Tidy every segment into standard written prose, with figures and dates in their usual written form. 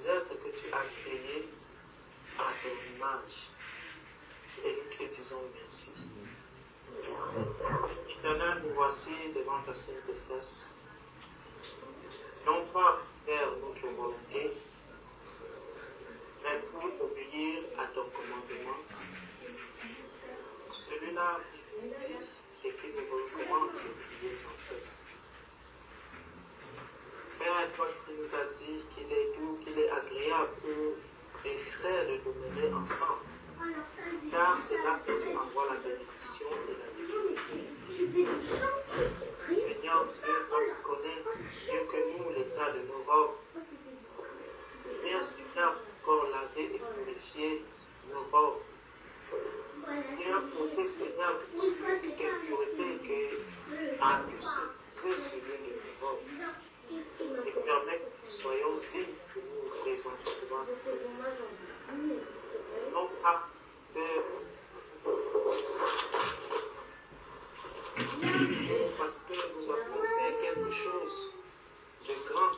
des êtres que tu as créés à ton image. Et nous te disons merci. Éternel, nous voici devant ta sainte face, non pas pour faire notre volonté, mais pour obéir à ton commandement. Celui-là qui nous dit et qui nous recommande de prier sans cesse. Père, toi qui nous as dit qu'il est doux, qu'il est agréable pour les frères de demeurer ensemble, car c'est là que tu envoies la bénédiction et la vie. Seigneur Dieu, toi qui connais mieux que nous l'état de nos robes. Viens, Seigneur, pour laver et purifier nos robes. Viens porter, Seigneur, toute pureté qui a pu se poser sur l'une de nos robes. Et permet que nous soyons dignes de nous présenter devant nous. Non pas parce que nous avons fait quelque chose de grand,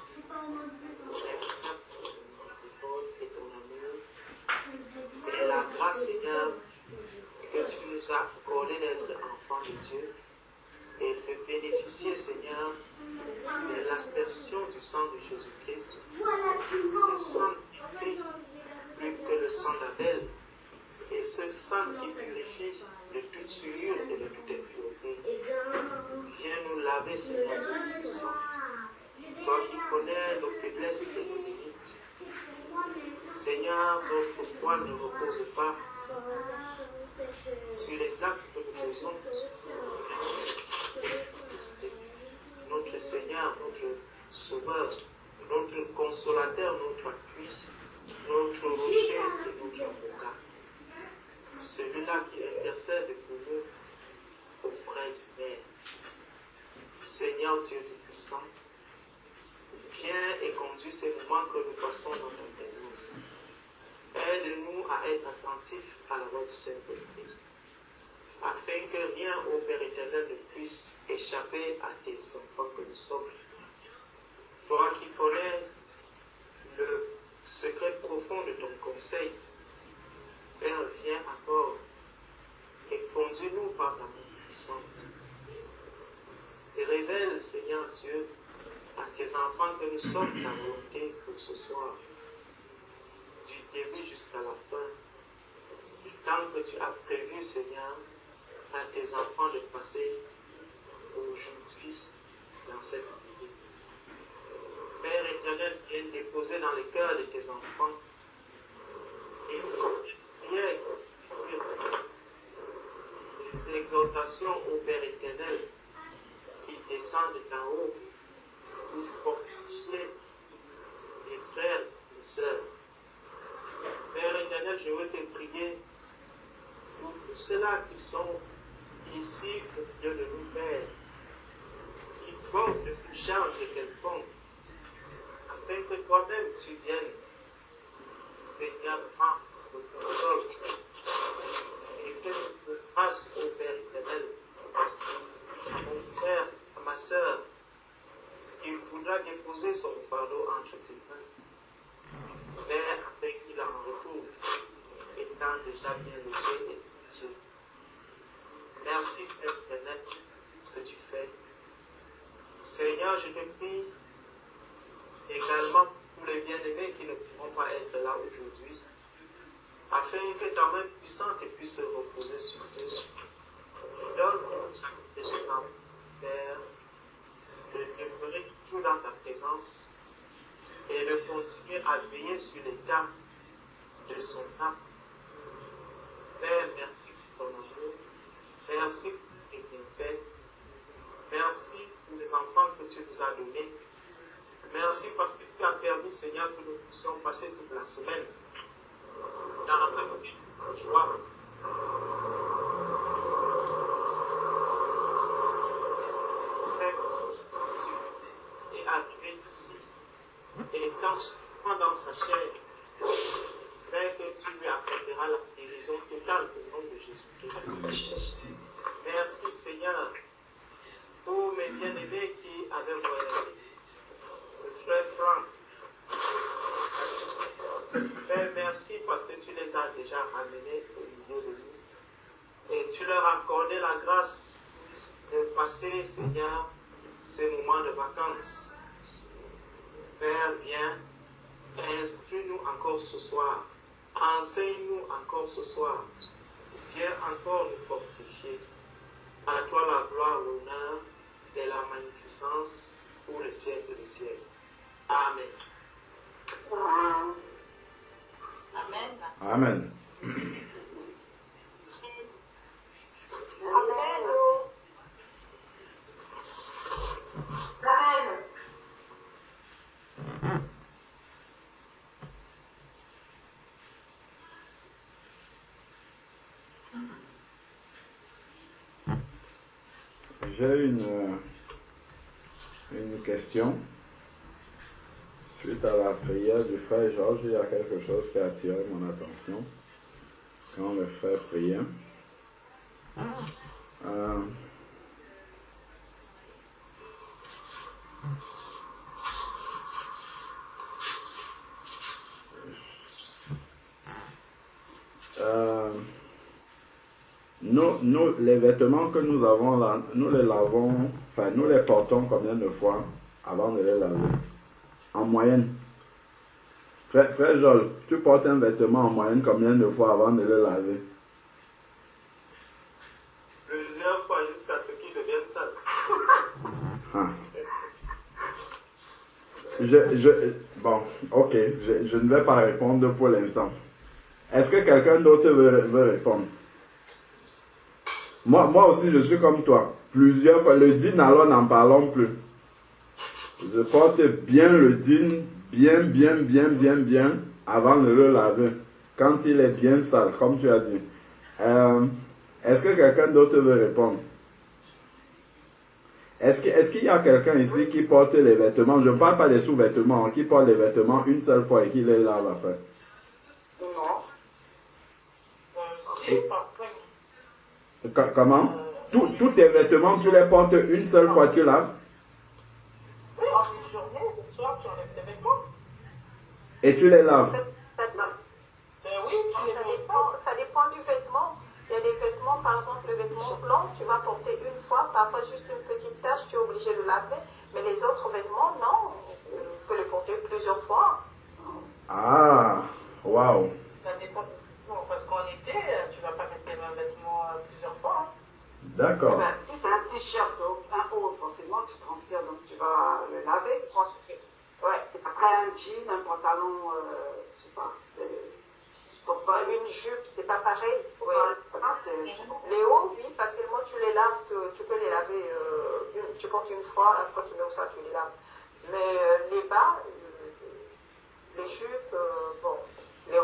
et ton amour, et la grâce, Seigneur, que tu nous as accordé d'être enfants de Dieu et de bénéficier, Seigneur, de l'aspersion du sang de Jésus-Christ. Ce sang qui prie plus que le sang d'Abel, et ce sang qui purifie de toute souillure et de toute impureté. Viens nous laver, Seigneur Dieu du sang. Toi qui connais nos faiblesses et nos limites. Seigneur, notre foi ne repose pas sur les actes que nous faisons. Notre Seigneur, notre Sauveur, notre Consolateur, notre appui, notre rocher et notre avocat. Celui-là qui intercède pour nous auprès du Père. Seigneur Dieu Tout-Puissant, viens et conduis ces moments que nous passons dans ta présence. Aide-nous à être attentifs à la voix du Saint-Esprit, afin que rien, ô Père éternel, ne puisse échapper à tes enfants que nous sommes. Toi qui connais le secret profond de ton conseil, Père, viens encore et conduis-nous par ta main puissante. Et révèle, Seigneur Dieu, à tes enfants que nous sommes ta volonté pour ce soir, du début jusqu'à la fin, du temps que tu as prévu, Seigneur, à tes enfants de passer aujourd'hui dans cette vie. Père éternel, viens déposer dans le cœur de tes enfants et prières, les exhortations au Père éternel qui descendent d'en haut pour fortifier les frères et les sœurs. Père éternel, je veux te prier pour tous ceux-là qui sont ici au milieu de nous, Père, qui portent une charge quelconque, afin que toi-même tu viennes, Seigneur, prendre le contrôle et que tu me fasses au Père éternel, mon frère, ma sœur, qui voudra déposer son fardeau entre tes mains, Père, afin qu'il en retrouve, étant déjà bien léger et léger. Merci, Père éternel, ce que tu fais. Seigneur, je te prie également pour les bien-aimés qui ne pourront pas être là aujourd'hui, afin que ta main puissante puisse se reposer sur eux. Donne chacun de tes enfants, Père, de demeurer toujours dans ta présence et de continuer à veiller sur l'état de son âme. Père, merci pour ton amour. Merci pour tes bienfaits. Merci pour les enfants que tu nous as donnés. Merci parce que tu as permis, Seigneur, que nous puissions passer toute la semaine dans la joie. Et arriver ici, et étant souvent dans sa chair, Père, que tu lui accorderas la guérison totale au nom de Jésus-Christ. Merci, Seigneur, pour mes bien-aimés qui avaient voyagé. Le frère Franck, merci parce que tu les as déjà ramenés au milieu de nous. Et tu leur as accordé la grâce de passer, Seigneur, ces moments de vacances. Père, viens, instruis-nous encore ce soir. Enseigne-nous encore ce soir. Viens encore nous fortifier. À toi la gloire, l'honneur et la magnificence pour les siècles des siècles. Amen. Amen. Amen. J'ai une question. Suite à la prière du frère Georges, il y a quelque chose qui a attiré mon attention quand le frère priait. Nous, les vêtements que nous avons là, nous les lavons, enfin nous les portons combien de fois avant de les laver? En moyenne. Frère Georges, tu portes un vêtement en moyenne combien de fois avant de le laver? Plusieurs fois jusqu'à ce qu'il devienne sale. Bon, ok, je ne vais pas répondre pour l'instant. Est-ce que quelqu'un d'autre veut répondre? Moi aussi, je suis comme toi. Plusieurs fois, le jean, alors n'en parlons plus. Je porte bien le jean, bien, avant de le laver. Quand il est bien sale, comme tu as dit. Est-ce que quelqu'un d'autre veut répondre? Est-ce qu'il y a quelqu'un ici qui porte les vêtements, je ne parle pas des sous-vêtements, qui porte les vêtements une seule fois et qui les lave après? Non. Comment? Tous tes vêtements, tu les portes une seule fois, tu laves? Oui, en une journée, le soir, tu enlèves tes vêtements. Et tu les laves? Oui, ça dépend du vêtement. Il y a des vêtements, par exemple, le vêtement blanc, tu vas porter une fois, parfois juste une petite tache, tu es obligé de laver. Mais les autres vêtements, non, tu peux les porter plusieurs fois. Ah, waouh. Ça dépend. Non, parce qu'en été, tu ne vas pas mettre les mêmes vêtements plusieurs fois. D'accord. Si c'est un t-shirt, un haut, forcément, tu transpires, donc tu vas le laver. Ouais. Après, un jean, un pantalon, je sais pas, Une jupe, c'est pas pareil. Ouais. c'est Les hauts, oui, facilement, tu les laves, tu peux les laver, tu portes une fois, après tu mets au sac, tu les laves. Mais les bas, les jupes, bon, les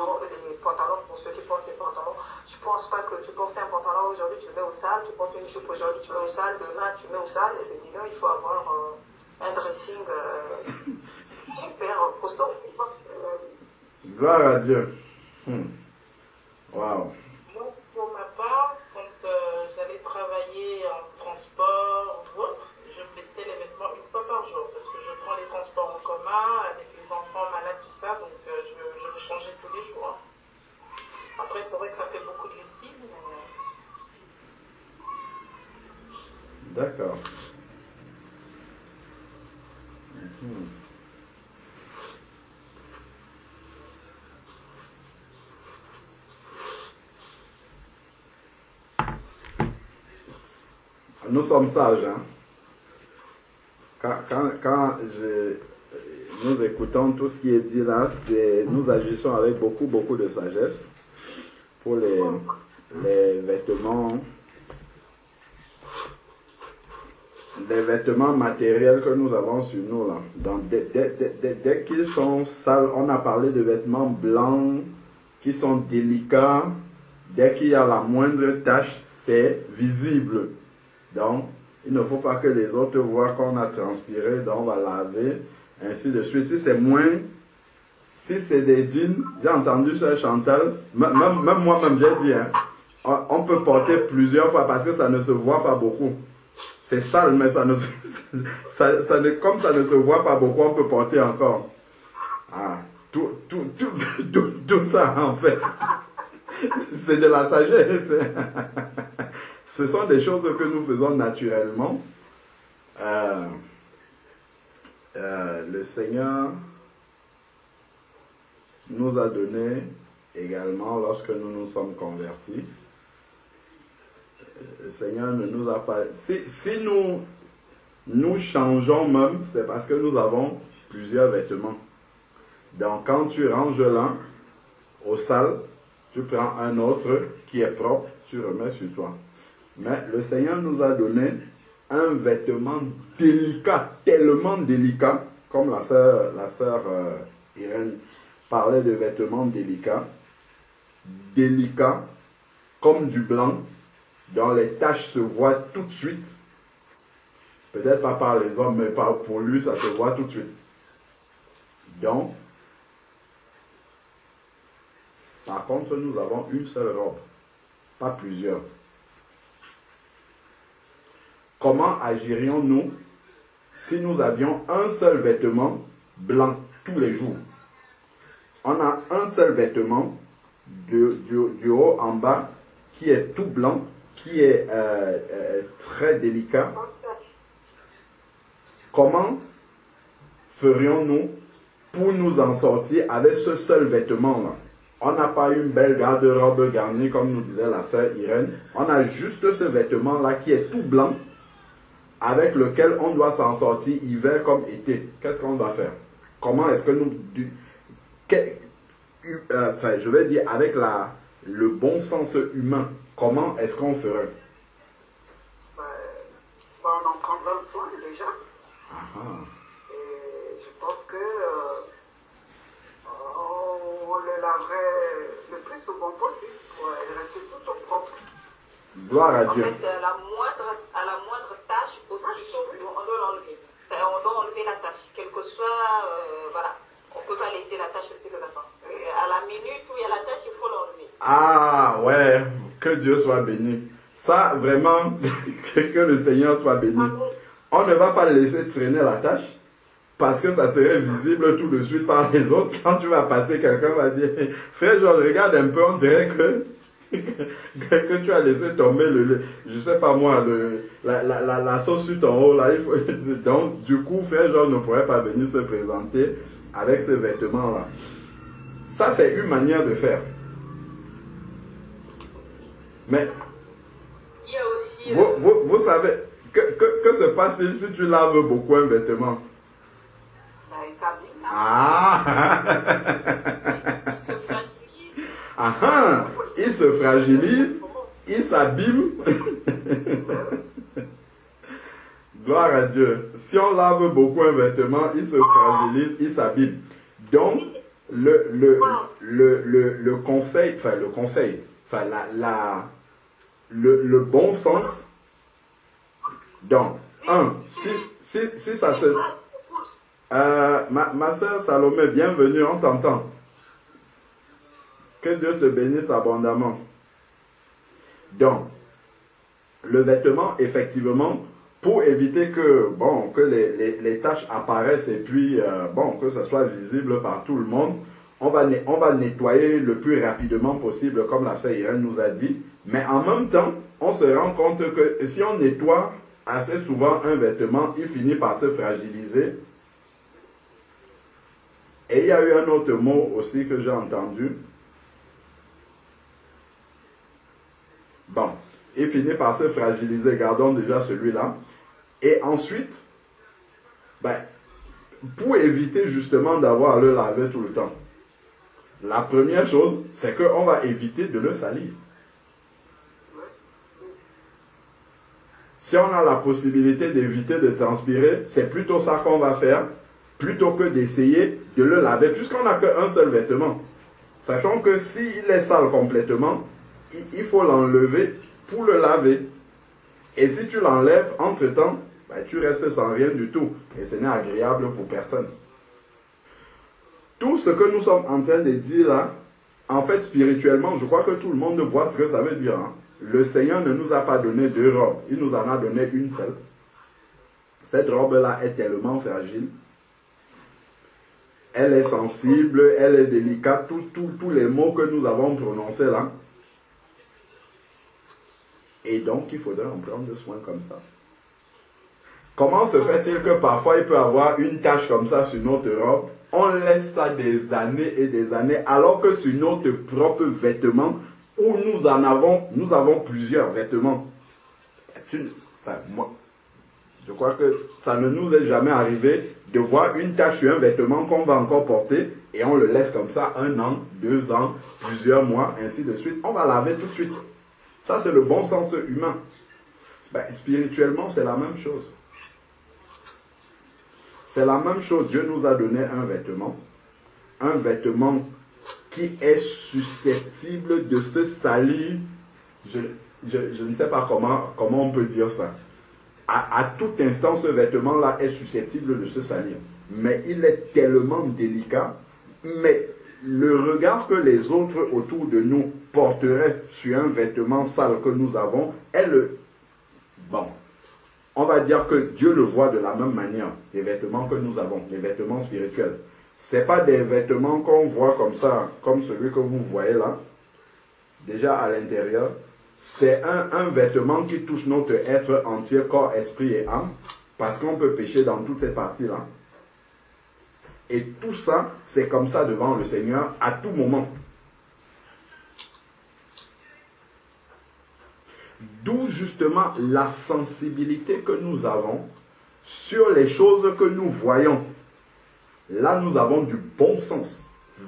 pantalons, pour ceux qui portent des pantalons, je pense pas que tu portes un pantalon aujourd'hui, tu le mets au sale, tu portes une jupe aujourd'hui, tu le mets au sale, demain tu mets au sale, et puis il faut avoir un dressing hyper costaud. Gloire à Dieu. Waouh. Moi, pour ma part, quand j'allais travailler en transport ou autre, je mettais les vêtements une fois par jour parce que je prends les transports en commun avec les enfants malades, tout ça, donc je veux changer tous les jours. Après, c'est vrai que ça fait beaucoup de lessive, mais... D'accord. Nous sommes sages, hein. Quand nous écoutons tout ce qui est dit là, nous agissons avec beaucoup de sagesse pour les vêtements matériels que nous avons sur nous là. Donc, dès qu'ils sont sales, on a parlé de vêtements blancs qui sont délicats. Dès qu'il y a la moindre tache, c'est visible. Donc, il ne faut pas que les autres voient qu'on a transpiré, donc on va laver, ainsi de suite. Si c'est des jeans, j'ai entendu ça Chantal, même moi-même j'ai dit, hein, on peut porter plusieurs fois parce que ça ne se voit pas beaucoup. C'est sale, mais comme ça ne se voit pas beaucoup, on peut porter encore. Ah, Tout ça, en fait, c'est de la sagesse. Ce sont des choses que nous faisons naturellement. Le Seigneur nous a donné également, lorsque nous nous sommes convertis, le Seigneur ne nous a pas... Si nous changeons même, c'est parce que nous avons plusieurs vêtements. Donc quand tu ranges l'un au sale, tu prends un autre qui est propre, tu remets sur toi. Mais le Seigneur nous a donné un vêtement délicat, tellement délicat, comme la sœur Irène parlait de vêtements délicats, comme du blanc, dont les taches se voient tout de suite. Peut-être pas par les hommes, mais pour lui, ça se voit tout de suite. Donc, par contre, nous avons une seule robe, pas plusieurs. Comment agirions-nous si nous avions un seul vêtement blanc tous les jours? On a un seul vêtement du haut en bas qui est tout blanc, qui est très délicat. Comment ferions-nous pour nous en sortir avec ce seul vêtement-là? On n'a pas une belle garde-robe garnie, comme nous disait la sœur Irène. On a juste ce vêtement-là qui est tout blanc, avec lequel on doit s'en sortir hiver comme été. Qu'est-ce qu'on va faire? Comment est-ce que nous... je vais dire avec le bon sens humain, comment est-ce qu'on ferait? On en prendra soin déjà. Ah. Et je pense que on le laverait le plus souvent possible pour rester tout au propre. Gloire à Dieu. En fait, à la moindre tâche, aussitôt, on doit l'enlever. On doit enlever la tâche, quel que soit, voilà. On ne peut pas laisser la tâche aussi de façon. À la minute où il y a la tâche, il faut l'enlever. Ah ouais, que Dieu soit béni. Ça, vraiment, que le Seigneur soit béni. On ne va pas laisser traîner la tâche, parce que ça serait visible tout de suite par les autres. Quand tu vas passer, quelqu'un va dire, frère Georges, regarde un peu, on dirait que tu as laissé tomber je sais pas moi, la sauce sur ton haut là. Donc, du coup, frère Georges ne pourrait pas venir se présenter avec ce vêtement là. Ça, c'est une manière de faire. Mais, il y a aussi, vous savez, que se passe-t-il si tu laves beaucoup un vêtement? Ah! il se fragilise. Ah! Il se fragilise, il s'abîme. Gloire à Dieu. Si on lave beaucoup un vêtement, il se fragilise, il s'abîme. Donc, le conseil, le bon sens. Donc, si ça se... ma soeur Salomé, bienvenue, on t'entend. Que Dieu te bénisse abondamment. Donc, le vêtement, effectivement, pour éviter que les taches apparaissent et puis, que ce soit visible par tout le monde, on va nettoyer le plus rapidement possible, comme la sœur Irène nous a dit. Mais en même temps, on se rend compte que si on nettoie assez souvent un vêtement, il finit par se fragiliser. Et il y a eu un autre mot aussi que j'ai entendu. Bon, il finit par se fragiliser, gardons déjà celui-là. Et ensuite, pour éviter justement d'avoir à le laver tout le temps, la première chose, c'est qu'on va éviter de le salir. Si on a la possibilité d'éviter de transpirer, c'est plutôt ça qu'on va faire, plutôt que d'essayer de le laver, puisqu'on n'a qu'un seul vêtement. Sachant que s'il est sale complètement, il faut l'enlever pour le laver. Et si tu l'enlèves, entre-temps, tu restes sans rien du tout. Et ce n'est agréable pour personne. Tout ce que nous sommes en train de dire là, en fait, spirituellement, je crois que tout le monde voit ce que ça veut dire. Hein. Le Seigneur ne nous a pas donné deux robes. Il nous en a donné une seule. Cette robe-là est tellement fragile. elle est sensible, elle est délicate, tous les mots que nous avons prononcés là. Et donc, il faudrait en prendre soin comme ça. Comment se fait-il que parfois il peut avoir une tache comme ça sur notre robe? On laisse ça des années et des années, alors que sur notre propre vêtement, où nous avons plusieurs vêtements. Moi, je crois que ça ne nous est jamais arrivé de voir une tache sur un vêtement qu'on va encore porter et on le laisse comme ça 1 an, 2 ans, plusieurs mois, ainsi de suite. On va laver tout de suite. Ça, c'est le bon sens humain. Spirituellement, c'est la même chose. C'est la même chose. Dieu nous a donné un vêtement qui est susceptible de se salir. Je ne sais pas comment on peut dire ça. À tout instant, ce vêtement-là est susceptible de se salir. Mais il est tellement délicat. Mais le regard que les autres autour de nous porteraient sur un vêtement sale que nous avons est le... Bon, on va dire que Dieu le voit de la même manière, les vêtements que nous avons, les vêtements spirituels. Ce n'est pas des vêtements qu'on voit comme ça, comme celui que vous voyez là, déjà à l'intérieur. C'est un vêtement qui touche notre être entier, corps, esprit et âme, parce qu'on peut pécher dans toutes ces parties-là. Et tout ça, c'est comme ça devant le Seigneur à tout moment. D'où justement la sensibilité que nous avons sur les choses que nous voyons. Là, nous avons du bon sens.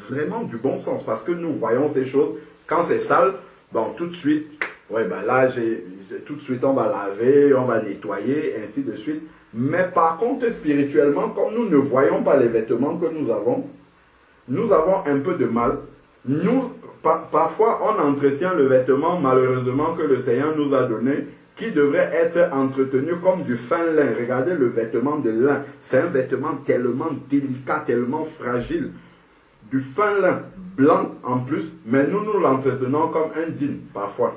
Vraiment du bon sens. Parce que nous voyons ces choses. Quand c'est sale, bon, tout de suite, tout de suite, on va laver, on va nettoyer, ainsi de suite. Mais par contre, spirituellement, comme nous ne voyons pas les vêtements que nous avons un peu de mal. Parfois, on entretient le vêtement, malheureusement, que le Seigneur nous a donné, qui devrait être entretenu comme du fin lin. Regardez le vêtement de lin. C'est un vêtement tellement délicat, tellement fragile. Du fin lin, blanc en plus, mais nous l'entretenons comme un jean, parfois.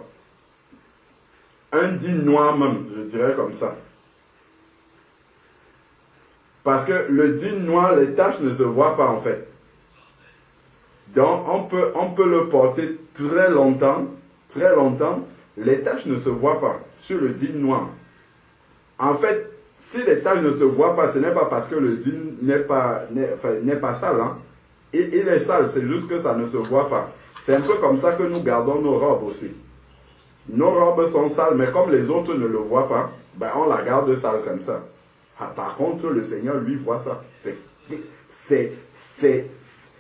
Un jean noir même, je dirais comme ça. Parce que le jean noir, les taches ne se voient pas en fait. Donc on peut le porter très longtemps, les taches ne se voient pas sur le jean noir. En fait, si les taches ne se voient pas, ce n'est pas parce que le jean n'est pas sale. Hein. Il est sale, c'est juste que ça ne se voit pas. C'est un peu comme ça que nous gardons nos robes aussi. Nos robes sont sales, mais comme les autres ne le voient pas, on la garde sale comme ça. Par contre, le Seigneur, lui, voit ça.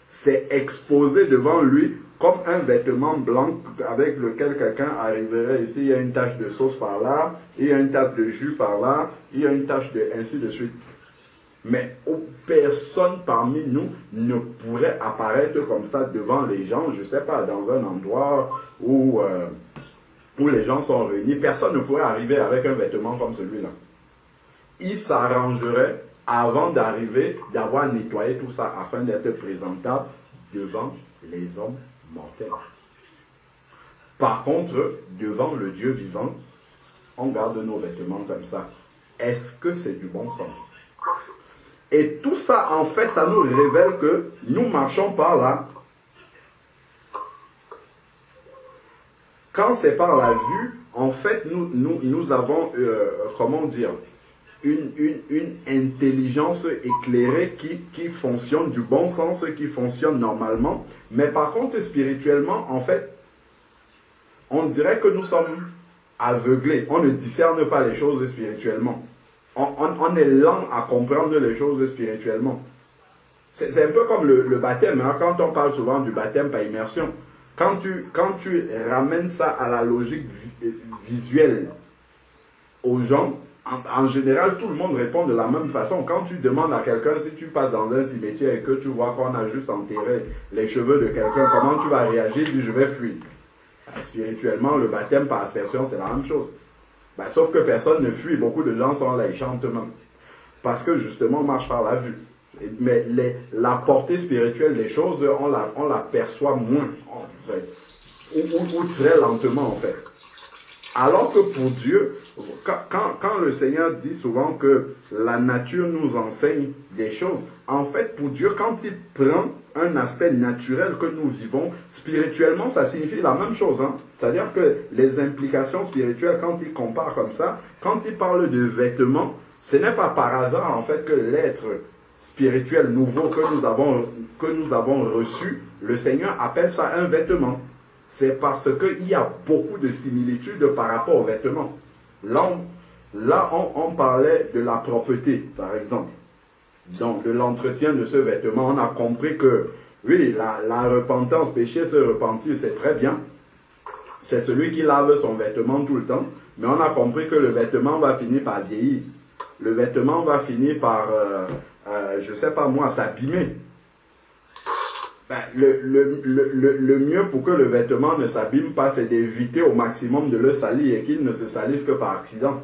C'est exposé devant lui comme un vêtement blanc avec lequel quelqu'un arriverait ici. Il y a une tache de sauce par là, il y a une tache de jus par là, il y a une tache de ainsi de suite. Mais personne parmi nous ne pourrait apparaître comme ça devant les gens, je ne sais pas, dans un endroit où les gens sont réunis. Personne ne pourrait arriver avec un vêtement comme celui-là. Il s'arrangerait avant d'arriver, d'avoir nettoyé tout ça afin d'être présentable devant les hommes mortels. Par contre, devant le Dieu vivant, on garde nos vêtements comme ça. Est-ce que c'est du bon sens? Et tout ça, en fait, ça nous révèle que nous marchons par là. Quand c'est par la vue, en fait, nous avons, comment dire, une intelligence éclairée qui fonctionne du bon sens, qui fonctionne normalement. Mais par contre, spirituellement, en fait, on dirait que nous sommes aveuglés. On ne discerne pas les choses spirituellement. On est lent à comprendre les choses spirituellement. C'est un peu comme le baptême. Hein, quand on parle souvent du baptême par immersion, quand tu ramènes ça à la logique visuelle aux gens, en général, tout le monde répond de la même façon. Quand tu demandes à quelqu'un, si tu passes dans un cimetière et que tu vois qu'on a juste enterré les cheveux de quelqu'un, comment tu vas réagir? Tu dis, je vais fuir. Spirituellement, le baptême par aspersion, c'est la même chose. Sauf que personne ne fuit. Beaucoup de gens sont là, ils chantent même. Parce que justement, on marche par la vue. Mais la portée spirituelle des choses, on la perçoit moins, en fait. Ou très lentement, en fait. Alors que pour Dieu, quand le Seigneur dit souvent que la nature nous enseigne des choses, en fait pour Dieu, quand il prend un aspect naturel que nous vivons, spirituellement ça signifie la même chose. Hein? C'est-à-dire que les implications spirituelles, quand il compare comme ça, quand il parle de vêtements, ce n'est pas par hasard en fait que l'être spirituel nouveau que nous avons reçu, le Seigneur appelle ça un vêtement. C'est parce qu'il y a beaucoup de similitudes par rapport aux vêtements. Là, on parlait de la propreté, par exemple. Donc, de l'entretien de ce vêtement, on a compris que, oui, la repentance, péché, se repentir, c'est très bien. C'est celui qui lave son vêtement tout le temps. Mais on a compris que le vêtement va finir par vieillir. Le vêtement va finir par, je ne sais pas moi, s'abîmer. Ben, le mieux pour que le vêtement ne s'abîme pas, c'est d'éviter au maximum de le salir et qu'il ne se salisse que par accident.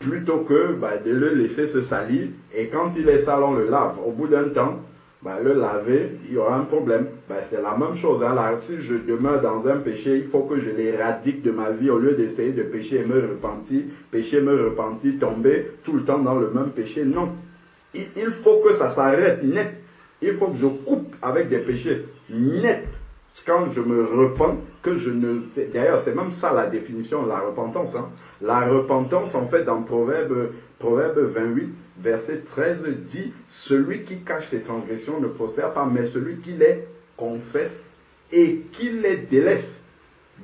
Plutôt que de le laisser se salir et quand il est sale, on le lave. Au bout d'un temps, le laver, il y aura un problème. C'est la même chose. Hein. Là, si je demeure dans un péché, il faut que je l'éradique de ma vie au lieu d'essayer de pécher et me repentir, tomber tout le temps dans le même péché. Non. Il faut que ça s'arrête net. Il faut que je coupe avec des péchés nets. Quand je me repens, que je ne... D'ailleurs, c'est même ça la définition de la repentance. Hein. La repentance, en fait, dans Proverbe 28, verset 13, dit « Celui qui cache ses transgressions ne prospère pas, mais celui qui les confesse et qui les délaisse. »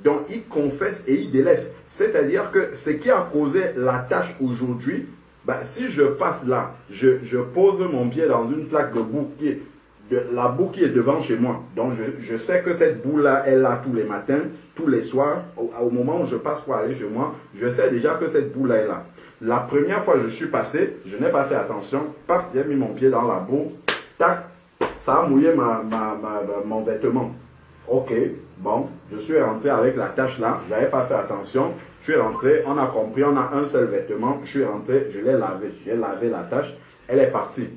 Donc, il confesse et il délaisse. C'est-à-dire que ce qui a causé la tâche aujourd'hui, si je passe là, je pose mon pied dans une flaque de boue la boue qui est devant chez moi. Donc je sais que cette boue-là est là tous les matins, tous les soirs. Au moment où je passe pour aller chez moi, je sais déjà que cette boue-là est là. La première fois que je suis passé, je n'ai pas fait attention. Paf, j'ai mis mon pied dans la boue. Tac, ça a mouillé mon vêtement. Ok, bon, je suis rentré avec la tâche là. Je n'avais pas fait attention. Je suis rentré, on a compris, on a un seul vêtement. Je suis rentré, je l'ai lavé. J'ai lavé la tâche. Elle est partie.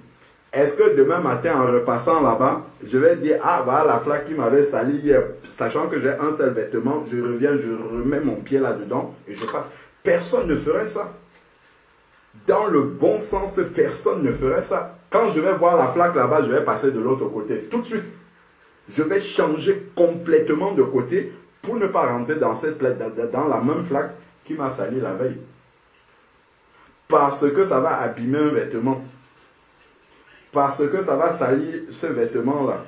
Est-ce que demain matin, en repassant là-bas, je vais dire, ah, voilà la flaque qui m'avait sali hier, sachant que j'ai un seul vêtement, je reviens, je remets mon pied là-dedans et je passe. Personne ne ferait ça. Dans le bon sens, personne ne ferait ça. Quand je vais voir la flaque là-bas, je vais passer de l'autre côté. Tout de suite, je vais changer complètement de côté pour ne pas rentrer dans la même flaque qui m'a sali la veille. Parce que ça va abîmer un vêtement. Parce que ça va salir ce vêtement-là.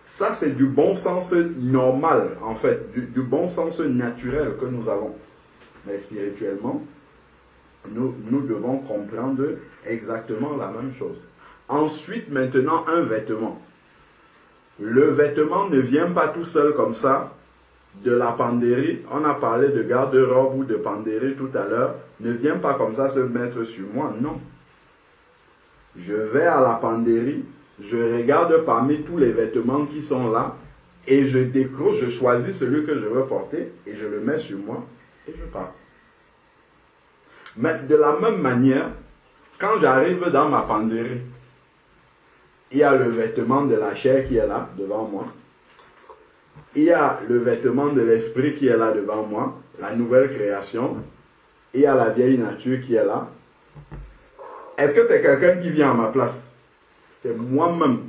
Ça, c'est du bon sens normal, en fait, du bon sens naturel que nous avons. Mais spirituellement, nous devons comprendre exactement la même chose. Ensuite, maintenant, un vêtement. Le vêtement ne vient pas tout seul comme ça de la penderie. On a parlé de garde-robe ou de penderie tout à l'heure. Ne vient pas comme ça se mettre sur moi, non. Je vais à la penderie, je regarde parmi tous les vêtements qui sont là et je décroche, je choisis celui que je veux porter et je le mets sur moi et je pars. Mais de la même manière, quand j'arrive dans ma penderie, il y a le vêtement de la chair qui est là devant moi. Il y a le vêtement de l'esprit qui est là devant moi, la nouvelle création. Il y a la vieille nature qui est là. Est-ce que c'est quelqu'un qui vient à ma place? C'est moi-même.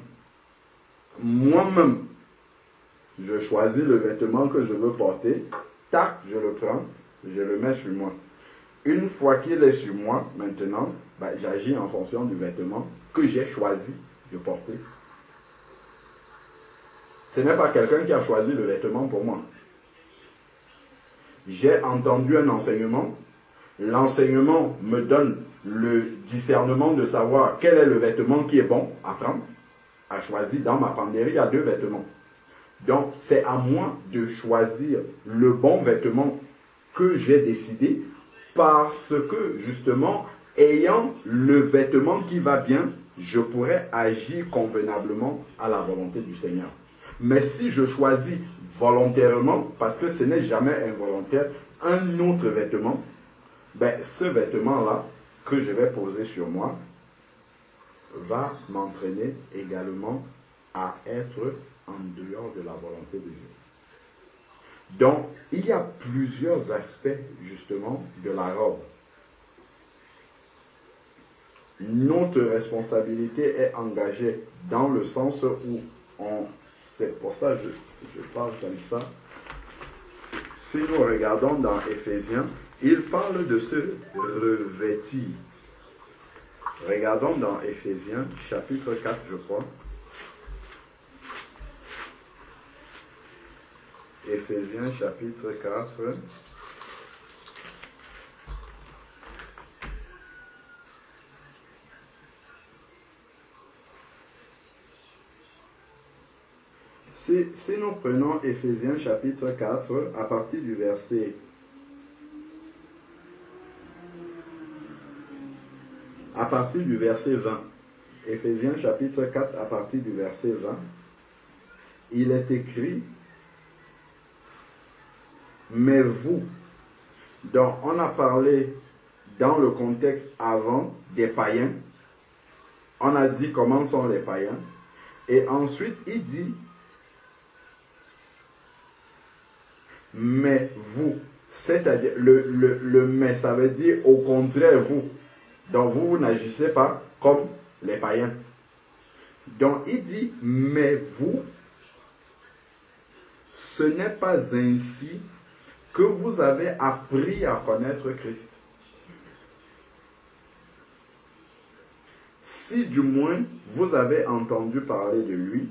Moi-même. Je choisis le vêtement que je veux porter. Tac, je le prends. Je le mets sur moi. Une fois qu'il est sur moi, maintenant, j'agis en fonction du vêtement que j'ai choisi de porter. Ce n'est pas quelqu'un qui a choisi le vêtement pour moi. J'ai entendu un enseignement. L'enseignement me donne le discernement de savoir quel est le vêtement qui est bon à prendre, à choisir. Dans ma penderie, il y a 2 vêtements. Donc, c'est à moi de choisir le bon vêtement que j'ai décidé parce que, justement, ayant le vêtement qui va bien, je pourrais agir convenablement à la volonté du Seigneur. Mais si je choisis volontairement, parce que ce n'est jamais involontaire, un autre vêtement, ce vêtement-là que je vais poser sur moi va m'entraîner également à être en dehors de la volonté de Dieu. Donc, il y a plusieurs aspects, justement, de la robe. Notre responsabilité est engagée dans le sens où c'est pour ça que je parle comme ça. Si nous regardons dans Éphésiens, il parle de se revêtir. Regardons dans Éphésiens, chapitre 4, je crois. Éphésiens, chapitre 4. Si nous prenons Éphésiens, chapitre 4, à partir du verset 20, Éphésiens chapitre 4 à partir du verset 20, il est écrit, mais vous, donc on a parlé dans le contexte avant des païens, on a dit comment sont les païens, et ensuite il dit, mais vous, c'est-à-dire le mais ça veut dire au contraire vous. Donc vous n'agissez pas comme les païens. Donc il dit, mais vous, ce n'est pas ainsi que vous avez appris à connaître Christ. Si du moins vous avez entendu parler de lui,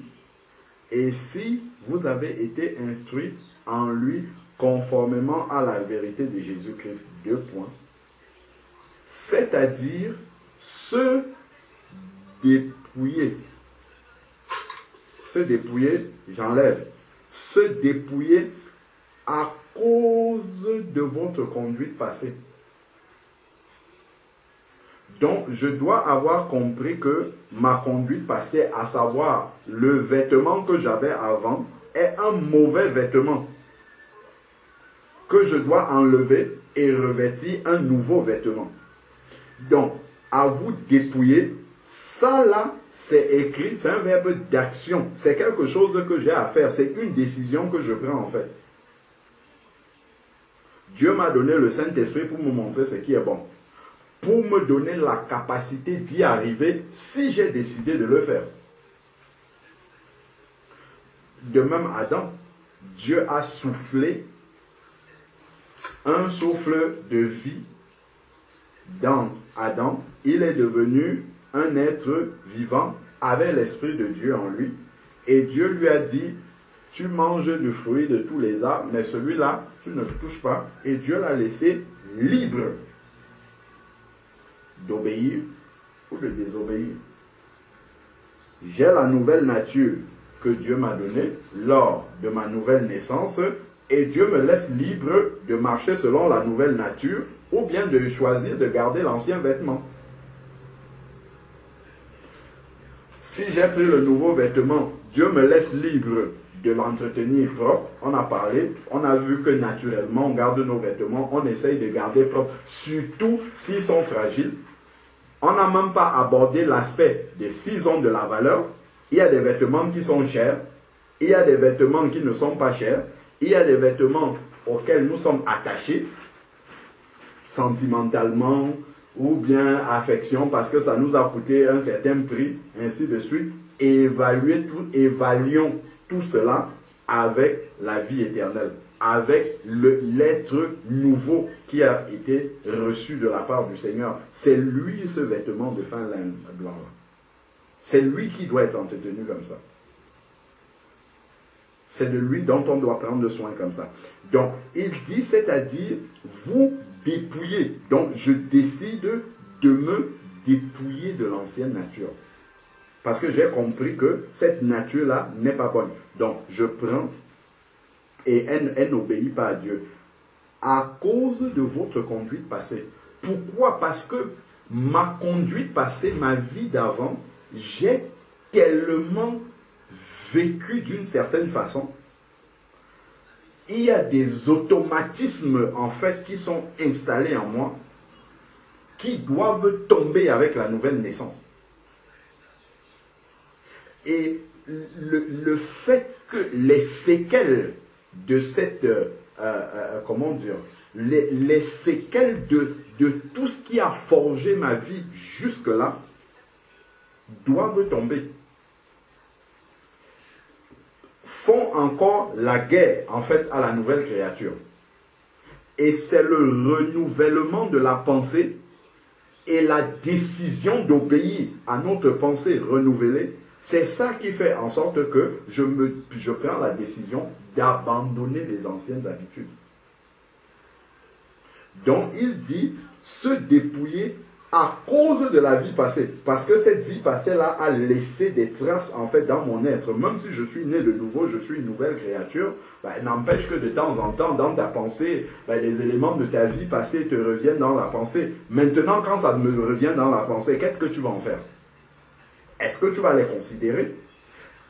et si vous avez été instruit en lui conformément à la vérité de Jésus-Christ, 2 points. C'est-à-dire se dépouiller. Se dépouiller, j'enlève. Se dépouiller à cause de votre conduite passée. Donc, je dois avoir compris que ma conduite passée, à savoir le vêtement que j'avais avant, est un mauvais vêtement que je dois enlever et revêtir un nouveau vêtement. Donc, à vous dépouiller, ça là, c'est écrit, c'est un verbe d'action. C'est quelque chose que j'ai à faire. C'est une décision que je prends en fait. Dieu m'a donné le Saint-Esprit pour me montrer ce qui est bon. Pour me donner la capacité d'y arriver si j'ai décidé de le faire. De même, Adam, Dieu a soufflé un souffle de vie dans Adam. Il est devenu un être vivant avec l'Esprit de Dieu en lui. Et Dieu lui a dit, tu manges du fruit de tous les arbres, mais celui-là, tu ne le touches pas. Et Dieu l'a laissé libre d'obéir ou de désobéir. J'ai la nouvelle nature que Dieu m'a donnée lors de ma nouvelle naissance et Dieu me laisse libre de marcher selon la nouvelle nature ou bien de choisir de garder l'ancien vêtement. Si j'ai pris le nouveau vêtement, Dieu me laisse libre de l'entretenir propre. On a parlé, on a vu que naturellement on garde nos vêtements, on essaye de garder propre, surtout s'ils sont fragiles. On n'a même pas abordé l'aspect de s'ils ont de la valeur. Il y a des vêtements qui sont chers, il y a des vêtements qui ne sont pas chers, il y a des vêtements auxquels nous sommes attachés, sentimentalement, ou bien affection, parce que ça nous a coûté un certain prix, ainsi de suite. Et évaluons tout cela avec la vie éternelle, avec l'être nouveau qui a été reçu de la part du Seigneur. C'est lui ce vêtement de fin lin blanc. C'est lui qui doit être entretenu comme ça. C'est de lui dont on doit prendre soin comme ça. Donc, il dit, c'est-à-dire, vous dépouillez. Donc, je décide de me dépouiller de l'ancienne nature. Parce que j'ai compris que cette nature-là n'est pas bonne. Donc, je prends et elle n'obéit pas à Dieu. À cause de votre conduite passée. Pourquoi? Parce que ma conduite passée, ma vie d'avant, j'ai tellement vécu d'une certaine façon. Il y a des automatismes en fait qui sont installés en moi qui doivent tomber avec la nouvelle naissance. Et le fait que les séquelles de cette, comment dire, les séquelles de tout ce qui a forgé ma vie jusque-là doivent tomber. Font encore la guerre, en fait, à la nouvelle créature. Et c'est le renouvellement de la pensée et la décision d'obéir à notre pensée renouvelée. C'est ça qui fait en sorte que je prends la décision d'abandonner les anciennes habitudes. Donc, il dit se dépouiller à cause de la vie passée. Parce que cette vie passée-là a laissé des traces, en fait, dans mon être. Même si je suis né de nouveau, je suis une nouvelle créature, n'empêche que de temps en temps, dans ta pensée, les éléments de ta vie passée te reviennent dans la pensée. Maintenant, quand ça me revient dans la pensée, qu'est-ce que tu vas en faire? Est-ce que tu vas les considérer?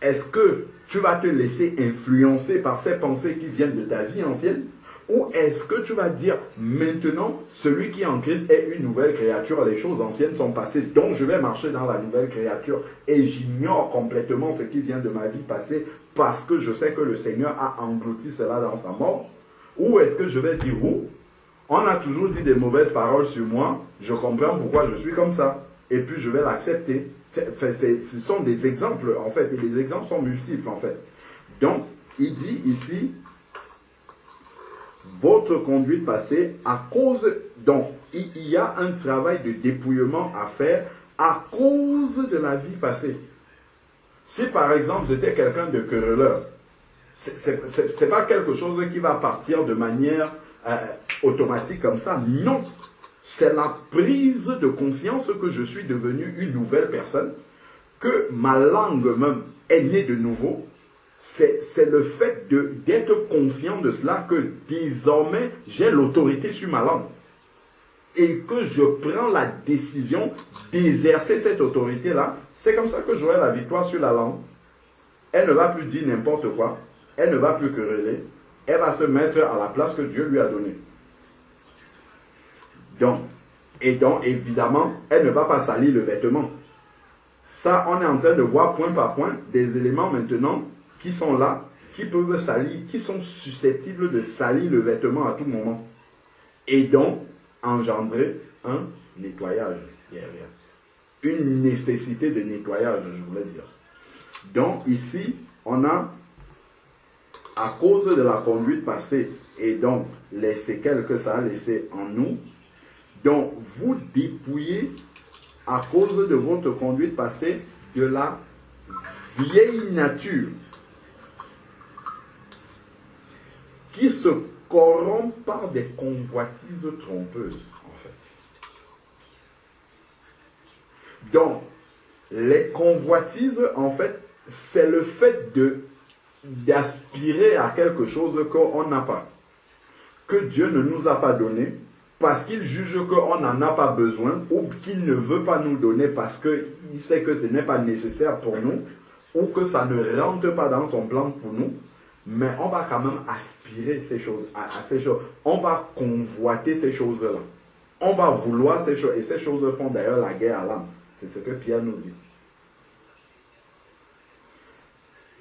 Est-ce que tu vas te laisser influencer par ces pensées qui viennent de ta vie ancienne? Ou est-ce que tu vas dire, maintenant, celui qui est en Christ est une nouvelle créature, les choses anciennes sont passées, donc je vais marcher dans la nouvelle créature et j'ignore complètement ce qui vient de ma vie passée parce que je sais que le Seigneur a englouti cela dans sa mort? Ou est-ce que je vais dire, on a toujours dit des mauvaises paroles sur moi, je comprends pourquoi je suis comme ça, et puis je vais l'accepter. Ce sont des exemples, en fait, et les exemples sont multiples, en fait. Donc, il dit ici, votre conduite passée, à cause, donc, il y a un travail de dépouillement à faire à cause de la vie passée. Si, par exemple, j'étais quelqu'un de querelleur, c'est pas quelque chose qui va partir de manière automatique comme ça. Non. C'est la prise de conscience que je suis devenu une nouvelle personne, que ma langue même est née de nouveau. C'est le fait d'être conscient de cela que désormais j'ai l'autorité sur ma langue. Et que je prends la décision d'exercer cette autorité-là. C'est comme ça que j'aurai la victoire sur la langue. Elle ne va plus dire n'importe quoi. Elle ne va plus quereller. Elle va se mettre à la place que Dieu lui a donnée. Donc, évidemment, elle ne va pas salir le vêtement. Ça, on est en train de voir point par point des éléments maintenant qui sont là, qui peuvent salir, qui sont susceptibles de salir le vêtement à tout moment. Et donc, engendrer un nettoyage derrière. Une nécessité de nettoyage, je voulais dire. Donc, ici, on a, à cause de la conduite passée, et donc les séquelles que ça a laissé en nous, donc vous dépouillez, à cause de votre conduite passée, de la vieille nature, qui se corrompt par des convoitises trompeuses, en fait. Donc, les convoitises, en fait, c'est le fait d'aspirer à quelque chose qu'on n'a pas, que Dieu ne nous a pas donné, parce qu'il juge qu'on n'en a pas besoin, ou qu'il ne veut pas nous donner parce qu'il sait que ce n'est pas nécessaire pour nous, ou que ça ne rentre pas dans son plan pour nous. Mais on va quand même aspirer ces choses, à ces choses. On va convoiter ces choses-là. On va vouloir ces choses. Et ces choses font d'ailleurs la guerre à l'âme. C'est ce que Pierre nous dit.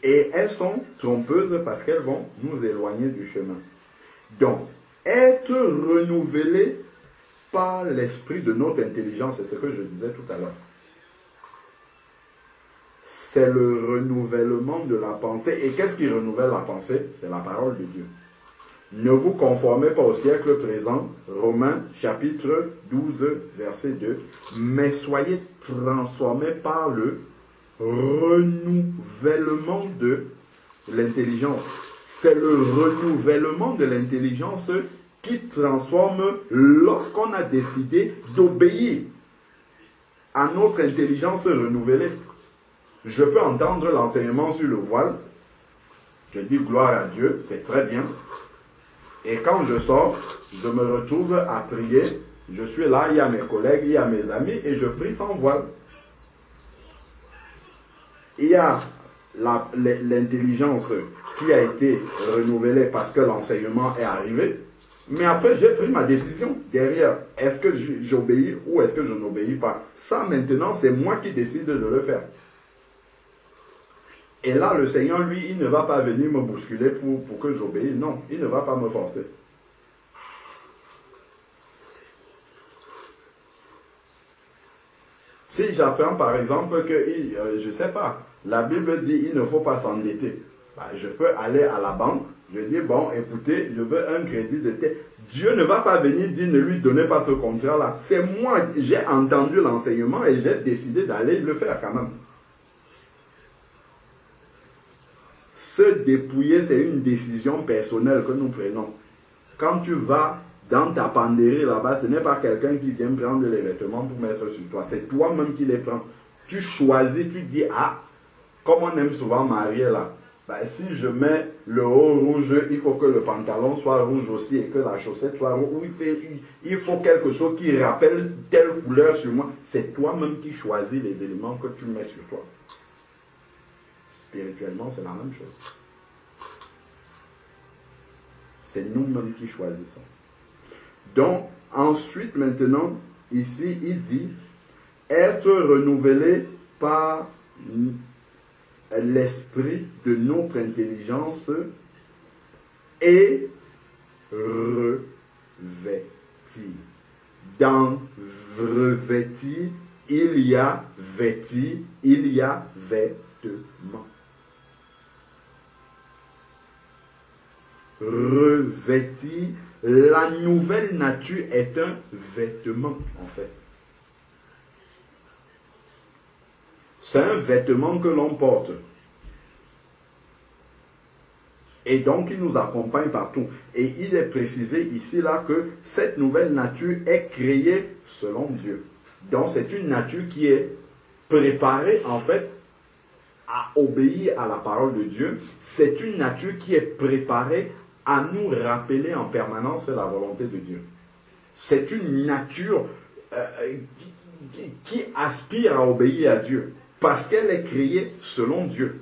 Et elles sont trompeuses parce qu'elles vont nous éloigner du chemin. Donc, être renouvelé par l'esprit de notre intelligence, c'est ce que je disais tout à l'heure. C'est le renouvellement de la pensée. Et qu'est-ce qui renouvelle la pensée? C'est la parole de Dieu. Ne vous conformez pas au siècle présent, Romains chapitre 12, verset 2, mais soyez transformés par le renouvellement de l'intelligence. C'est le renouvellement de l'intelligence qui transforme lorsqu'on a décidé d'obéir à notre intelligence renouvelée. Je peux entendre l'enseignement sur le voile. Je dis gloire à Dieu, c'est très bien. Et quand je sors, je me retrouve à prier. Je suis là, il y a mes collègues, il y a mes amis, et je prie sans voile. Il y a l'intelligence qui a été renouvelée parce que l'enseignement est arrivé. Mais après, j'ai pris ma décision derrière. Est-ce que j'obéis ou est-ce que je n'obéis pas? Ça, maintenant, c'est moi qui décide de le faire. Et là, le Seigneur, lui, il ne va pas venir me bousculer pour que j'obéisse. Non, il ne va pas me forcer. Si j'apprends par exemple que, je ne sais pas, la Bible dit il ne faut pas s'endetter. Ben, je peux aller à la banque, je dis bon, écoutez, je veux un crédit de tel. Dieu ne va pas venir dire ne lui donnez pas ce contrat-là. C'est moi, j'ai entendu l'enseignement et j'ai décidé d'aller le faire quand même. Se dépouiller, c'est une décision personnelle que nous prenons. Quand tu vas dans ta penderie là-bas, ce n'est pas quelqu'un qui vient prendre les vêtements pour mettre sur toi. C'est toi-même qui les prends. Tu choisis, tu dis, ah, comme on aime souvent marier là, ben, si je mets le haut rouge, il faut que le pantalon soit rouge aussi et que la chaussette soit rouge. Il faut quelque chose qui rappelle telle couleur sur moi. C'est toi-même qui choisis les éléments que tu mets sur toi. Spirituellement, c'est la même chose. C'est nous-mêmes qui choisissons. Donc, ensuite, maintenant, ici, il dit, être renouvelé par l'esprit de notre intelligence et revêtir. Dans revêtir, il y a vêtir, il y a vêtement. Revêtir, la nouvelle nature est un vêtement en fait. C'est un vêtement que l'on porte. Et donc il nous accompagne partout. Et il est précisé ici là que cette nouvelle nature est créée selon Dieu. Donc c'est une nature qui est préparée en fait à obéir à la parole de Dieu. C'est une nature qui est préparée à nous rappeler en permanence la volonté de Dieu. C'est une nature qui aspire à obéir à Dieu, parce qu'elle est créée selon Dieu,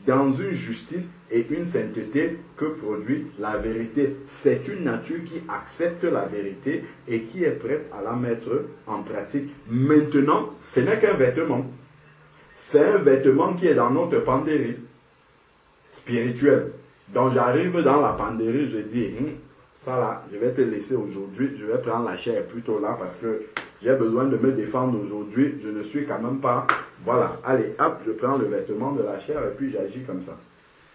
dans une justice et une sainteté que produit la vérité. C'est une nature qui accepte la vérité et qui est prête à la mettre en pratique. Maintenant, ce n'est qu'un vêtement. C'est un vêtement qui est dans notre penderie spirituelle. Donc j'arrive dans la penderie, je dis, ça là, je vais te laisser aujourd'hui, je vais prendre la chair plutôt là parce que j'ai besoin de me défendre aujourd'hui, je ne suis quand même pas, voilà, allez, hop, je prends le vêtement de la chair et puis j'agis comme ça.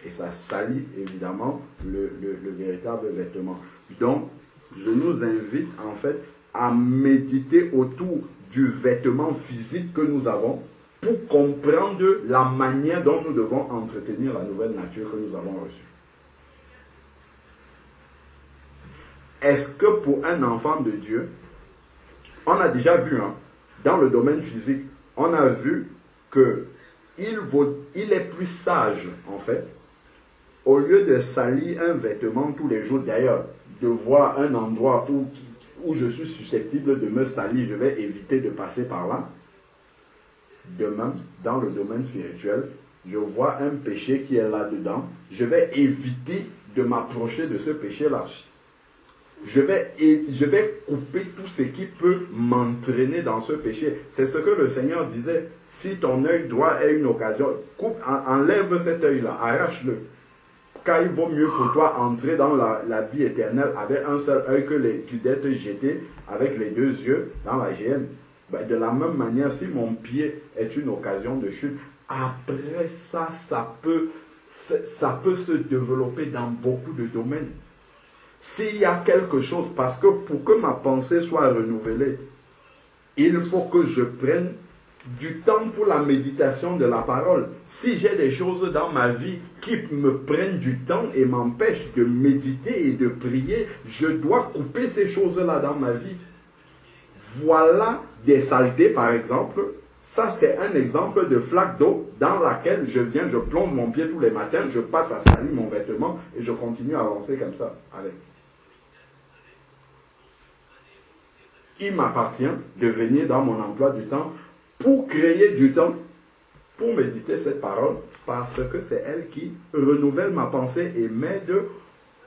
Et ça salit évidemment le véritable vêtement. Donc, je nous invite en fait à méditer autour du vêtement physique que nous avons pour comprendre la manière dont nous devons entretenir la nouvelle nature que nous avons reçue. Est-ce que pour un enfant de Dieu, on a déjà vu, dans le domaine physique, on a vu que il est plus sage, en fait, au lieu de salir un vêtement tous les jours, d'ailleurs, de voir un endroit où je suis susceptible de me salir, je vais éviter de passer par là. De même, dans le domaine spirituel, je vois un péché qui est là-dedans, je vais éviter de m'approcher de ce péché-là. Je vais couper tout ce qui peut m'entraîner dans ce péché. C'est ce que le Seigneur disait. Si ton œil droit est une occasion, enlève cet œil-là, arrache-le. Car il vaut mieux pour toi entrer dans la vie éternelle avec un seul œil que tu d'être jeté avec les deux yeux dans la géhenne. Ben, de la même manière, si mon pied est une occasion de chute, après ça, ça peut se développer dans beaucoup de domaines. S'il y a quelque chose, parce que pour que ma pensée soit renouvelée, il faut que je prenne du temps pour la méditation de la parole. Si j'ai des choses dans ma vie qui me prennent du temps et m'empêchent de méditer et de prier, je dois couper ces choses-là dans ma vie. Voilà des saletés, par exemple. Ça, c'est un exemple de flaque d'eau dans laquelle je plonge mon pied tous les matins, je passe à salir mon vêtement et je continue à avancer comme ça avec. Il m'appartient de venir dans mon emploi du temps pour créer du temps pour méditer cette parole, parce que c'est elle qui renouvelle ma pensée et m'aide,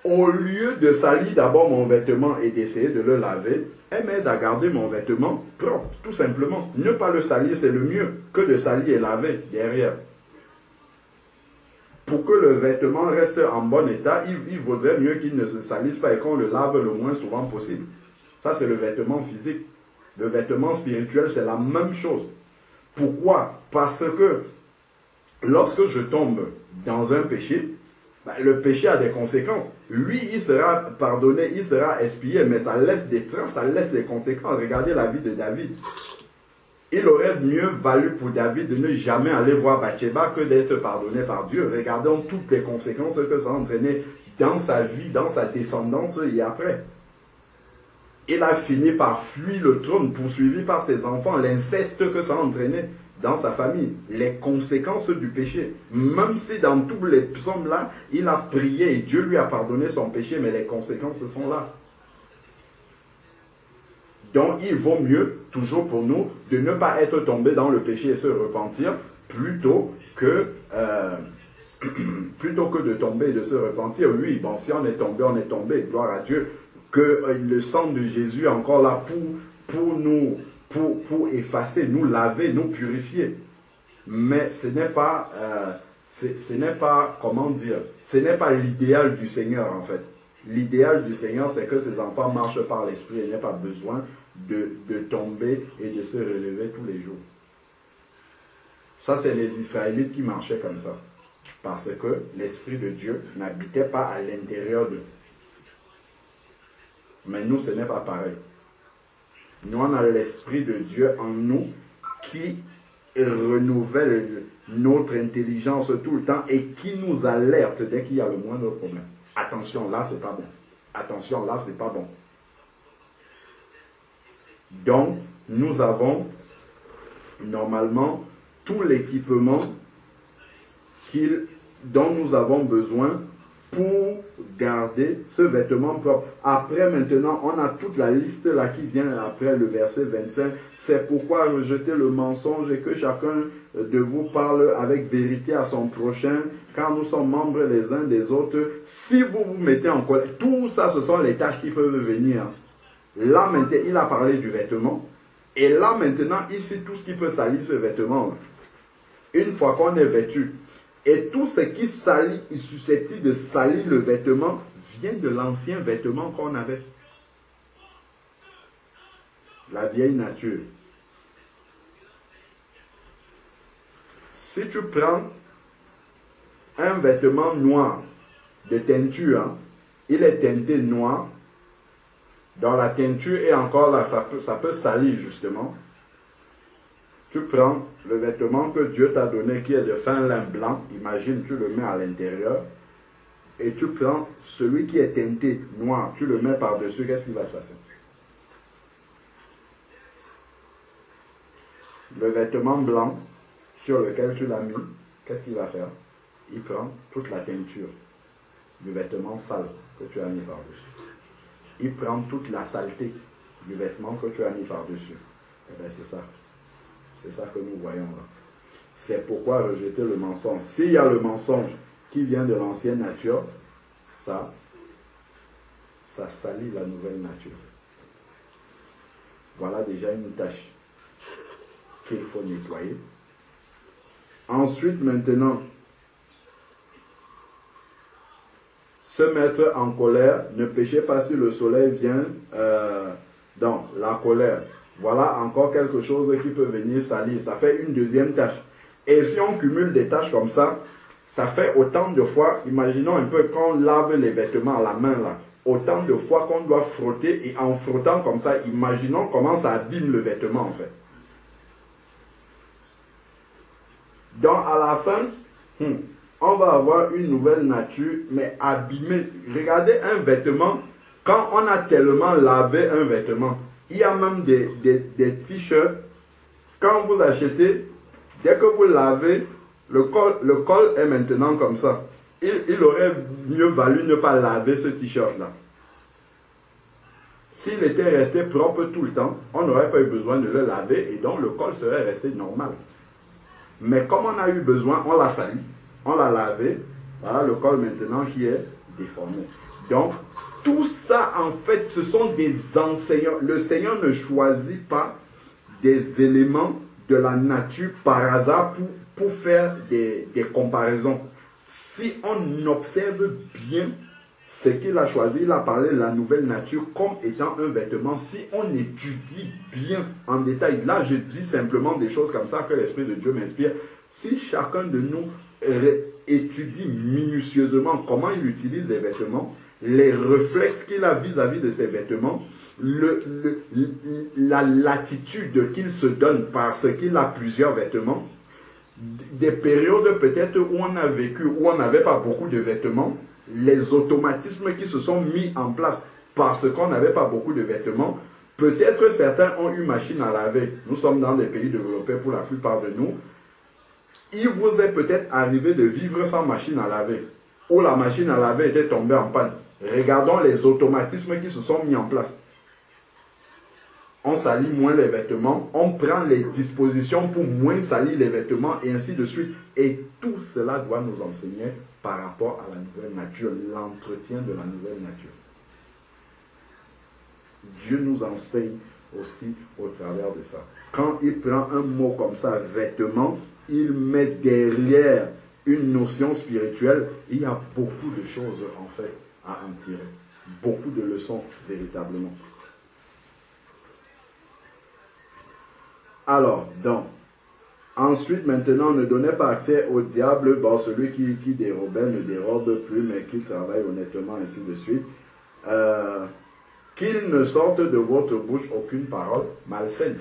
au lieu de salir d'abord mon vêtement et d'essayer de le laver, elle m'aide à garder mon vêtement propre, tout simplement. Ne pas le salir, c'est le mieux que de salir et laver derrière. pour que le vêtement reste en bon état, il vaudrait mieux qu'il ne se salisse pas et qu'on le lave le moins souvent possible. Ça, c'est le vêtement physique. Le vêtement spirituel, c'est la même chose. Pourquoi? Parce que lorsque je tombe dans un péché, le péché a des conséquences. Oui, il sera pardonné, il sera expié, mais ça laisse des traces, ça laisse des conséquences. Regardez la vie de David. Il aurait mieux valu pour David de ne jamais aller voir Bathsheba que d'être pardonné par Dieu. Regardons toutes les conséquences que ça a entraîné dans sa vie, dans sa descendance et après. Il a fini par fuir le trône, poursuivi par ses enfants, l'inceste que ça a entraîné dans sa famille, les conséquences du péché. Même si dans tous les psaumes là, il a prié et Dieu lui a pardonné son péché, mais les conséquences sont là. Donc il vaut mieux, toujours pour nous, de ne pas être tombé dans le péché et se repentir, plutôt que de tomber et de se repentir. Oui, bon, si on est tombé, gloire à Dieu, que le sang de Jésus est encore là pour effacer, nous laver, nous purifier. Mais ce n'est pas, comment dire, ce n'est pas l'idéal du Seigneur en fait. L'idéal du Seigneur, c'est que ses enfants marchent par l'Esprit et n'aient pas besoin de tomber et de se relever tous les jours. Ça, c'est les Israélites qui marchaient comme ça. Parce que l'Esprit de Dieu n'habitait pas à l'intérieur d'eux. Mais nous, ce n'est pas pareil. Nous, on a l'Esprit de Dieu en nous qui renouvelle notre intelligence tout le temps et qui nous alerte dès qu'il y a le moindre problème. Attention, là, c'est pas bon. Attention, là, c'est pas bon. Donc, nous avons normalement tout l'équipement dont nous avons besoin pour garder ce vêtement propre. Après, maintenant, on a toute la liste là qui vient après le verset 25. C'est pourquoi rejetez le mensonge et que chacun de vous parle avec vérité à son prochain, car nous sommes membres les uns des autres. Si vous vous mettez en colère, tout ça, ce sont les tâches qui peuvent venir. Là, maintenant, il a parlé du vêtement. Et là, maintenant, ici, tout ce qui peut salir ce vêtement. Une fois qu'on est vêtu, et tout ce qui salit, est susceptible de salir le vêtement, vient de l'ancien vêtement qu'on avait. La vieille nature. Si tu prends un vêtement noir de teinture, hein, il est teinté noir, dans la teinture et encore là, ça peut salir justement. Tu prends le vêtement que Dieu t'a donné qui est de fin lin blanc, imagine, tu le mets à l'intérieur, et tu prends celui qui est teinté noir, tu le mets par-dessus, qu'est-ce qui va se passer? Le vêtement blanc sur lequel tu l'as mis, qu'est-ce qu'il va faire? Il prend toute la teinture du vêtement sale que tu as mis par-dessus. Il prend toute la saleté du vêtement que tu as mis par-dessus. Eh bien, c'est ça. C'est ça que nous voyons là. C'est pourquoi rejeter le mensonge. S'il y a le mensonge qui vient de l'ancienne nature, ça salit la nouvelle nature. Voilà déjà une tâche qu'il faut nettoyer. Ensuite, maintenant, se mettre en colère, ne péchez pas si le soleil vient dans la colère. Voilà encore quelque chose qui peut venir salir. Ça fait une deuxième tâche. Et si on cumule des tâches comme ça, ça fait autant de fois, imaginons un peu quand on lave les vêtements à la main là, autant de fois qu'on doit frotter, et en frottant comme ça, imaginons comment ça abîme le vêtement en fait. Donc à la fin, on va avoir une nouvelle nature, mais abîmée. Regardez un vêtement, quand on a tellement lavé un vêtement, il y a même des t-shirts, quand vous achetez, dès que vous lavez, le col est maintenant comme ça. Il aurait mieux valu ne pas laver ce t-shirt-là. S'il était resté propre tout le temps, on n'aurait pas eu besoin de le laver et donc le col serait resté normal. Mais comme on a eu besoin, on l'a sali, on l'a lavé, voilà le col maintenant qui est déformé. Donc, tout ça, en fait, ce sont des enseignants. Le Seigneur ne choisit pas des éléments de la nature par hasard pour faire des comparaisons. si on observe bien ce qu'il a choisi, il a parlé de la nouvelle nature comme étant un vêtement. Si on étudie bien en détail, là je dis simplement des choses comme ça que l'Esprit de Dieu m'inspire. Si chacun de nous étudie minutieusement comment il utilise les vêtements, les réflexes qu'il a vis-à-vis de ses vêtements, la latitude qu'il se donne parce qu'il a plusieurs vêtements, des périodes peut-être où on a vécu, où on n'avait pas beaucoup de vêtements, les automatismes qui se sont mis en place parce qu'on n'avait pas beaucoup de vêtements. Peut-être certains ont eu machine à laver. Nous sommes dans des pays développés pour la plupart de nous. Il vous est peut-être arrivé de vivre sans machine à laver, ou la machine à laver était tombée en panne. Regardons les automatismes qui se sont mis en place. On salit moins les vêtements, on prend les dispositions pour moins salir les vêtements et ainsi de suite. Et tout cela doit nous enseigner par rapport à la nouvelle nature, l'entretien de la nouvelle nature. Dieu nous enseigne aussi au travers de ça. Quand il prend un mot comme ça, vêtement, il met derrière une notion spirituelle. Il y a beaucoup de choses en fait à en tirer. Beaucoup de leçons véritablement. Alors, donc, ensuite, maintenant, ne donnez pas accès au diable. Bon, celui qui dérobait ne dérobe plus, mais qui travaille honnêtement, ainsi de suite. Qu'il ne sorte de votre bouche aucune parole malsaine.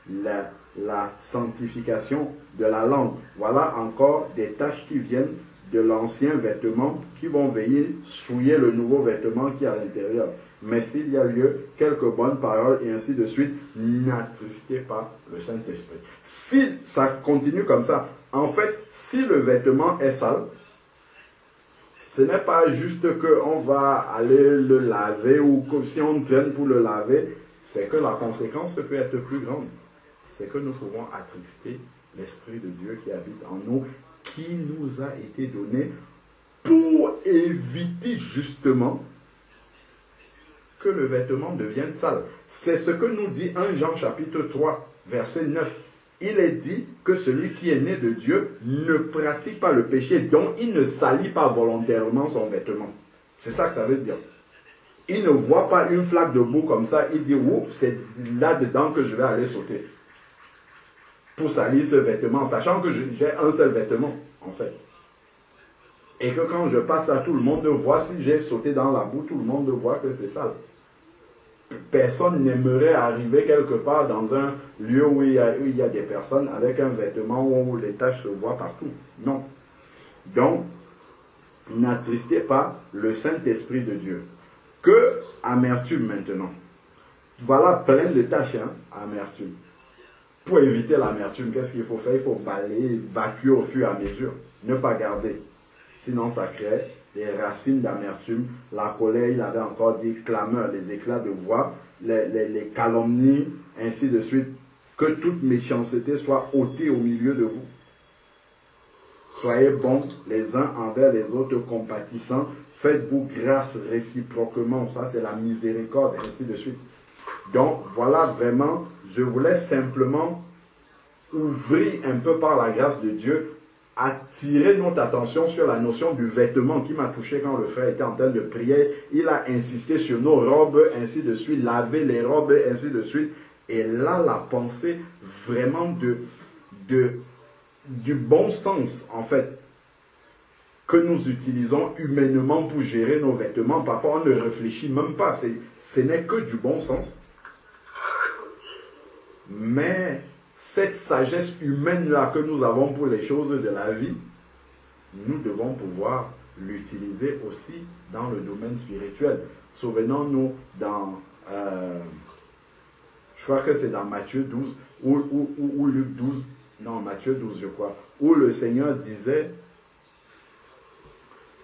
La sanctification de la langue. Voilà encore des tâches qui viennent de l'ancien vêtement, qui vont veiller souiller le nouveau vêtement qui est à l'intérieur. Mais s'il y a lieu, quelques bonnes paroles et ainsi de suite, n'attristez pas le Saint-Esprit. Si ça continue comme ça, en fait, si le vêtement est sale, ce n'est pas juste qu'on va aller le laver ou que si on traîne pour le laver, c'est que la conséquence peut être plus grande. C'est que nous pouvons attrister l'Esprit de Dieu qui habite en nous, qui nous a été donné pour éviter justement que le vêtement devienne sale. C'est ce que nous dit 1 Jean chapitre 3, verset 9. Il est dit que celui qui est né de Dieu ne pratique pas le péché, donc il ne salit pas volontairement son vêtement. C'est ça que ça veut dire. Il ne voit pas une flaque de boue comme ça, il dit, oups, c'est là-dedans que je vais aller sauter. Pour salir ce vêtement, sachant que j'ai un seul vêtement, en fait. Et que quand je passe là, tout le monde voit, si j'ai sauté dans la boue, tout le monde voit que c'est sale. Personne n'aimerait arriver quelque part dans un lieu où il y a des personnes avec un vêtement où les taches se voient partout. Non. Donc, n'attristez pas le Saint-Esprit de Dieu. Que amertume maintenant. Voilà plein de tâches, hein, amertume. Pour éviter l'amertume, qu'est-ce qu'il faut faire? Il faut balayer, évacuer au fur et à mesure. Ne pas garder. Sinon, ça crée des racines d'amertume. La colère, il avait encore dit clameurs, des éclats de voix, les calomnies, ainsi de suite. Que toute méchanceté soit ôtée au milieu de vous. Soyez bons les uns envers les autres, compatissants. Faites-vous grâce réciproquement. Ça, c'est la miséricorde, ainsi de suite. Donc, voilà vraiment, je voulais simplement ouvrir un peu par la grâce de Dieu, attirer notre attention sur la notion du vêtement qui m'a touché quand le frère était en train de prier. Il a insisté sur nos robes, ainsi de suite, laver les robes, ainsi de suite. Et là, la pensée vraiment du bon sens, en fait, que nous utilisons humainement pour gérer nos vêtements. Parfois, on ne réfléchit même pas. Ce n'est que du bon sens. Mais cette sagesse humaine-là que nous avons pour les choses de la vie, nous devons pouvoir l'utiliser aussi dans le domaine spirituel. Souvenons-nous dans, je crois que c'est dans Matthieu 12, ou Luc 12, non, Matthieu 12, je crois, où le Seigneur disait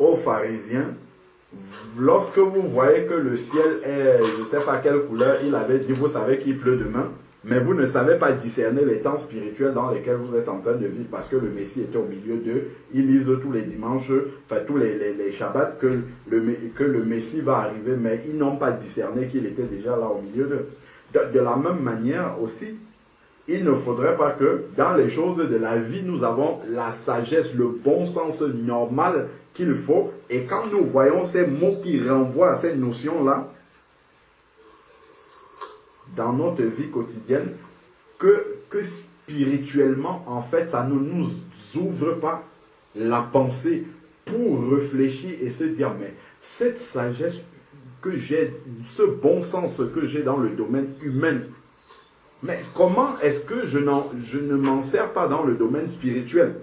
aux pharisiens, lorsque vous voyez que le ciel est, je ne sais pas quelle couleur, il avait dit, vous savez qu'il pleut demain, mais vous ne savez pas discerner les temps spirituels dans lesquels vous êtes en train de vivre parce que le Messie était au milieu d'eux. Ils lisent tous les dimanches, enfin tous les Shabbats que le Messie va arriver, mais ils n'ont pas discerné qu'il était déjà là au milieu d'eux. De la même manière aussi, il ne faudrait pas que dans les choses de la vie, nous avons la sagesse, le bon sens normal qu'il faut. Et quand nous voyons ces mots qui renvoient à cette notion-là, dans notre vie quotidienne, que spirituellement, en fait, ça ne nous ouvre pas la pensée pour réfléchir et se dire, mais cette sagesse que j'ai, ce bon sens que j'ai dans le domaine humain, mais comment est-ce que je ne m'en sers pas dans le domaine spirituel?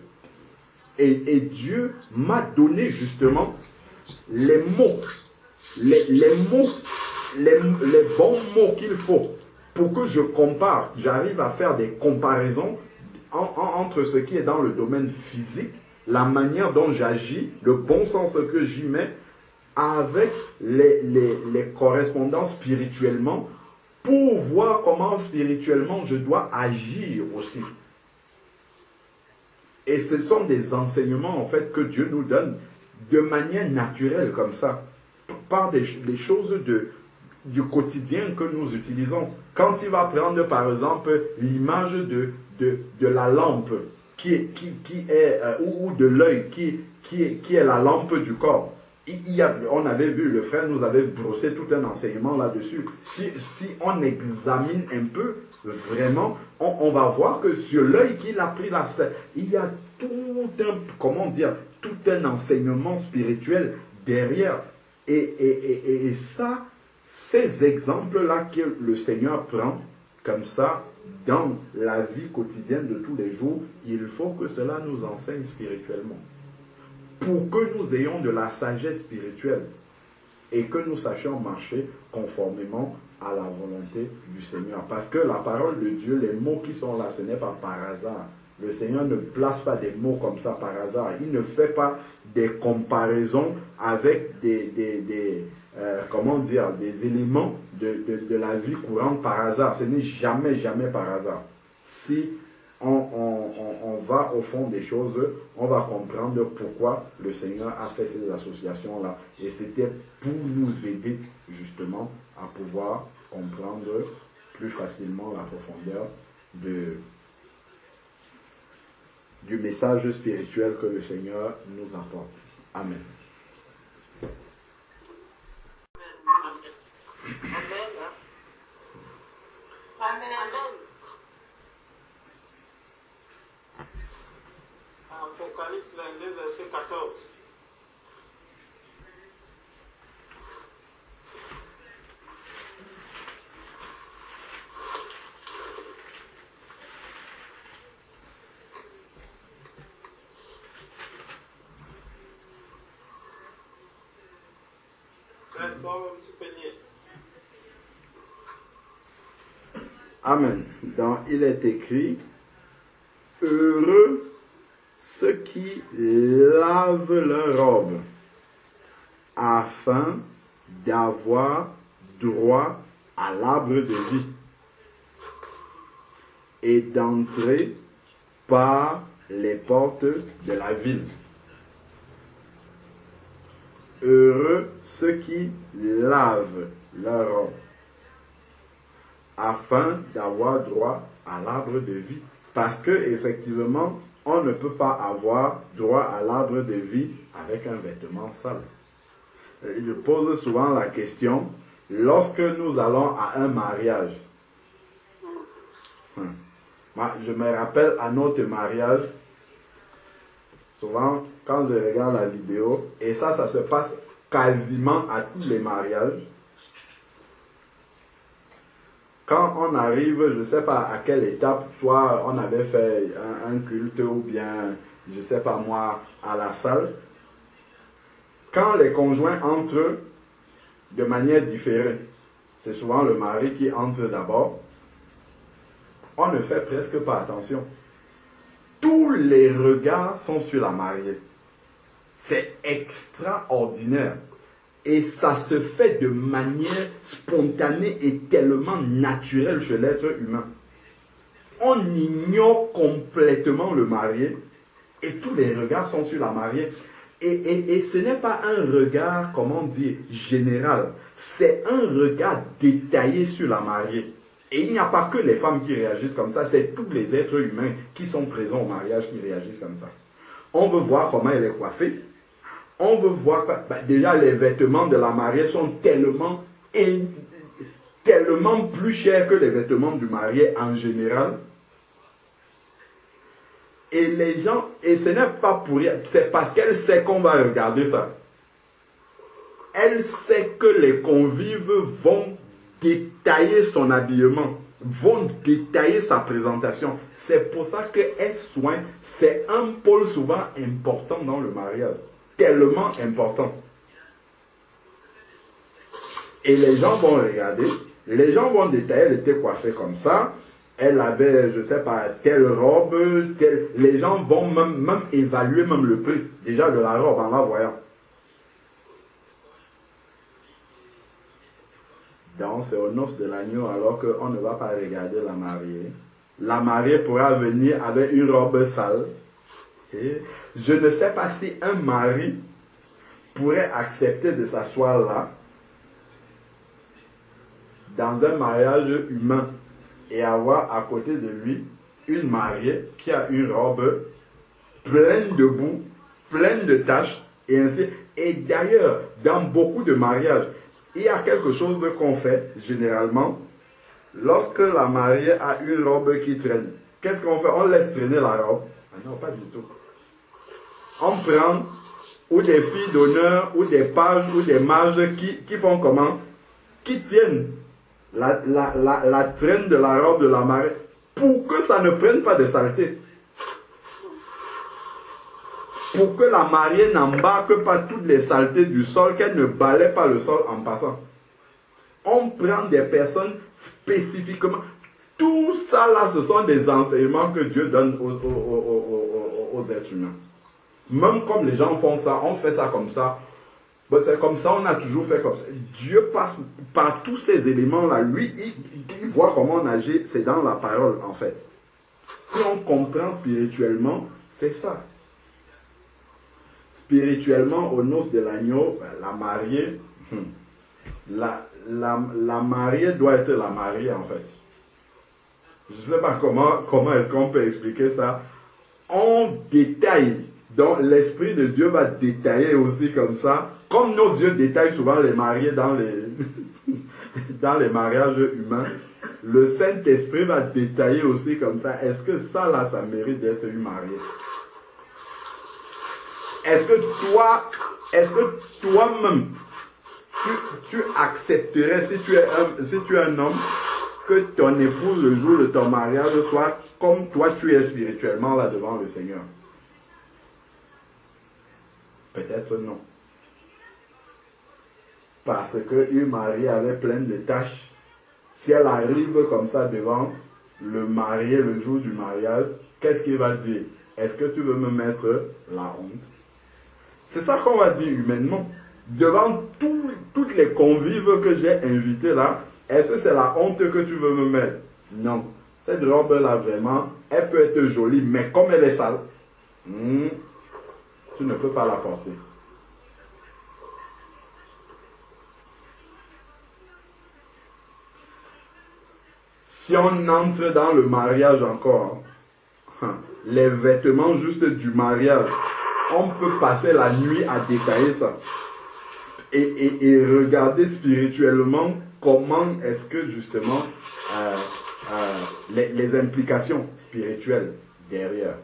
Et Dieu m'a donné justement les mots, les bons mots qu'il faut pour que je compare, j'arrive à faire des comparaisons entre ce qui est dans le domaine physique, la manière dont j'agis, le bon sens que j'y mets, avec les correspondants spirituellement, pour voir comment spirituellement je dois agir aussi. Et ce sont des enseignements en fait que Dieu nous donne de manière naturelle comme ça, par des choses du quotidien que nous utilisons. Quand il va prendre par exemple l'image de la lampe qui est ou de l'œil qui est la lampe du corps. On avait vu, le frère nous avait brossé tout un enseignement là-dessus. Si on examine un peu, vraiment, on va voir que sur l'œil qu'il a pris là, il y a tout un enseignement spirituel derrière. Et ça, ces exemples-là que le Seigneur prend, comme ça, dans la vie quotidienne de tous les jours, il faut que cela nous enseigne spirituellement. Pour que nous ayons de la sagesse spirituelle et que nous sachions marcher conformément à la volonté du Seigneur. Parce que la parole de Dieu, les mots qui sont là, ce n'est pas par hasard. Le Seigneur ne place pas des mots comme ça par hasard. Il ne fait pas des comparaisons avec des éléments de la vie courante par hasard. Ce n'est jamais par hasard. Si on va au fond des choses, on va comprendre pourquoi le Seigneur a fait ces associations-là. Et c'était pour nous aider justement à pouvoir comprendre plus facilement la profondeur du message spirituel que le Seigneur nous apporte. Amen. Apocalypse 22, verset 14. Amen. Il est écrit, heureux ceux qui lavent leurs robes, afin d'avoir droit à l'arbre de vie et d'entrer par les portes de la ville. Heureux ceux qui lavent leurs robes, afin d'avoir droit à l'arbre de vie. Parce que effectivement, on ne peut pas avoir droit à l'arbre de vie avec un vêtement sale. Je pose souvent la question, lorsque nous allons à un mariage, je me rappelle à notre mariage, souvent quand je regarde la vidéo, et ça se passe quasiment à tous les mariages, quand on arrive, je ne sais pas à quelle étape, soit on avait fait un culte ou bien, je ne sais pas moi, à la salle, quand les conjoints entrent de manière différée, c'est souvent le mari qui entre d'abord, on ne fait presque pas attention. Tous les regards sont sur la mariée. C'est extraordinaire. Et ça se fait de manière spontanée et tellement naturelle chez l'être humain. On ignore complètement le marié et tous les regards sont sur la mariée. Et ce n'est pas un regard, comment dire, général. C'est un regard détaillé sur la mariée. Et il n'y a pas que les femmes qui réagissent comme ça, c'est tous les êtres humains qui sont présents au mariage qui réagissent comme ça. On veut voir comment elle est coiffée. On veut voir, déjà les vêtements de la mariée sont tellement plus chers que les vêtements du marié en général. Et les gens, et ce n'est pas pour rien, c'est parce qu'elle sait qu'on va regarder ça. Elle sait que les convives vont détailler son habillement, vont détailler sa présentation. C'est pour ça qu'elle soigne, c'est un pôle souvent important dans le mariage, tellement important. Et les gens vont regarder, les gens vont détailler, elle était coiffée comme ça, elle avait, je ne sais pas, telle robe, telle... Les gens vont même évaluer même le prix, déjà de la robe en la voyant. Donc c'est aux noces de l'agneau alors qu'on ne va pas regarder la mariée. La mariée pourra venir avec une robe sale. Et je ne sais pas si un mari pourrait accepter de s'asseoir là, dans un mariage humain, et avoir à côté de lui une mariée qui a une robe pleine de boue, pleine de taches, et ainsi. Et d'ailleurs, dans beaucoup de mariages, il y a quelque chose qu'on fait généralement lorsque la mariée a une robe qui traîne. Qu'est-ce qu'on fait? On laisse traîner la robe. Ah non, pas du tout. On prend ou des filles d'honneur, ou des pages, ou des mages qui font comment? Qui tiennent la traîne de la robe de la mariée pour que ça ne prenne pas de saleté. Pour que la mariée n'embarque pas toutes les saletés du sol, qu'elle ne balaie pas le sol en passant. On prend des personnes spécifiquement. Tout ça là, ce sont des enseignements que Dieu donne aux êtres humains. Même comme les gens font ça, on fait ça comme ça. C'est comme ça, on a toujours fait comme ça. Dieu passe par tous ces éléments-là. Lui, il voit comment on agit, c'est dans la parole en fait. Si on comprend spirituellement, c'est ça. Spirituellement, aux noces de l'agneau, la mariée, la mariée doit être la mariée en fait. Je ne sais pas comment est-ce qu'on peut expliquer ça. On détaille, donc l'Esprit de Dieu va détailler aussi comme ça. Comme nos yeux détaillent souvent les mariés dans les mariages humains, le Saint-Esprit va détailler aussi comme ça. Est-ce que ça là, ça mérite d'être une mariée? Est-ce que toi-même, tu accepterais, si tu es un homme, que ton épouse, le jour de ton mariage, soit comme toi tu es spirituellement là devant le Seigneur? Peut-être non. Parce qu'une mariée avait plein de tâches. Si elle arrive comme ça devant le marié le jour du mariage, qu'est-ce qu'il va dire? Est-ce que tu veux me mettre la honte? C'est ça qu'on va dire humainement. Devant toutes les convives que j'ai invités là, est-ce que c'est la honte que tu veux me mettre? Non. Cette robe-là, vraiment, elle peut être jolie, mais comme elle est sale, tu ne peux pas la porter. Si on entre dans le mariage encore, les vêtements juste du mariage, on peut passer la nuit à détailler ça. Et regarder spirituellement comment est-ce que justement les implications spirituelles derrière.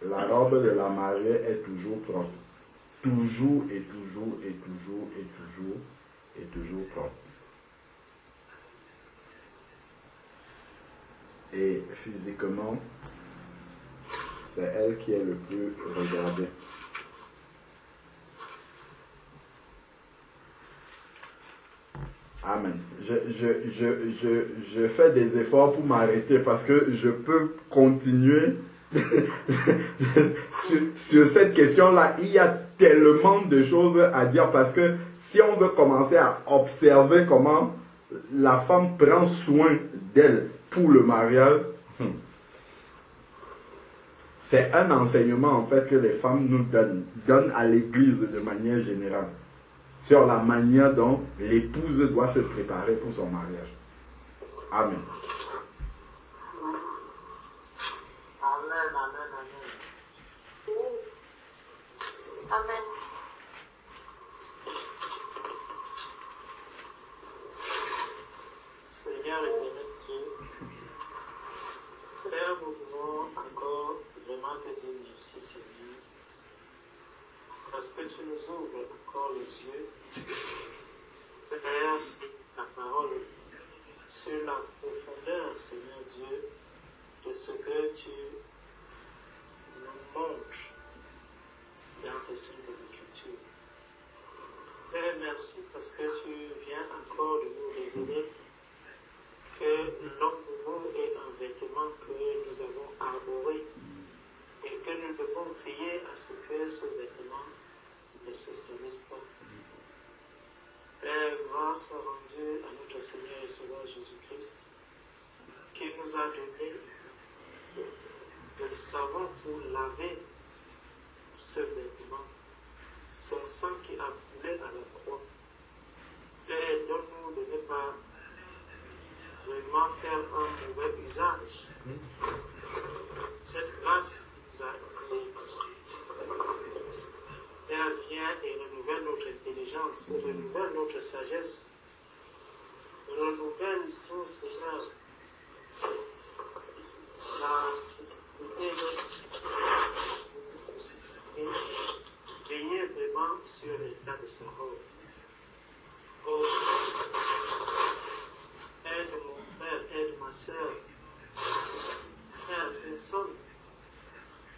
La robe de la mariée est toujours propre. Toujours et toujours et toujours et toujours et toujours propre. Et physiquement, c'est elle qui est le plus regardée. Amen. Je fais des efforts pour m'arrêter parce que je peux continuer sur cette question-là. Il y a tellement de choses à dire parce que si on veut commencer à observer comment la femme prend soin d'elle pour le mariage, c'est un enseignement en fait que les femmes nous donnent à l'église de manière générale sur la manière dont l'épouse doit se préparer pour son mariage. Amen. Amen, amen, amen. Amen. Seigneur éternel Dieu, Père, nous voulons encore vraiment te dire merci, Seigneur, parce que tu nous ouvres encore les yeux, Père, sur ta parole, sur la profondeur, Seigneur Dieu, de ce que tu nous montres dans tes saintes Écritures. Père, merci parce que tu viens encore de nous révéler que l'homme nouveau est un vêtement que nous avons arboré et que nous devons prier à ce que ce vêtement ne se salisse pas. Père, gloire soit rendue à notre Seigneur et Sauveur Jésus-Christ, qui nous a donné le savon pour laver ce vêtement, son sang qui a coulé à la croix. Père, donne-nous de ne pas vraiment faire un mauvais usage. Cette grâce nous a créé. Père, viens et renouvelle notre intelligence, renouvelle notre sagesse, renouvelle tout, Seigneur, la possibilité de veiller vraiment sur l'état de sa robe. Oh, aide mon frère, aide ma soeur. Frère, personne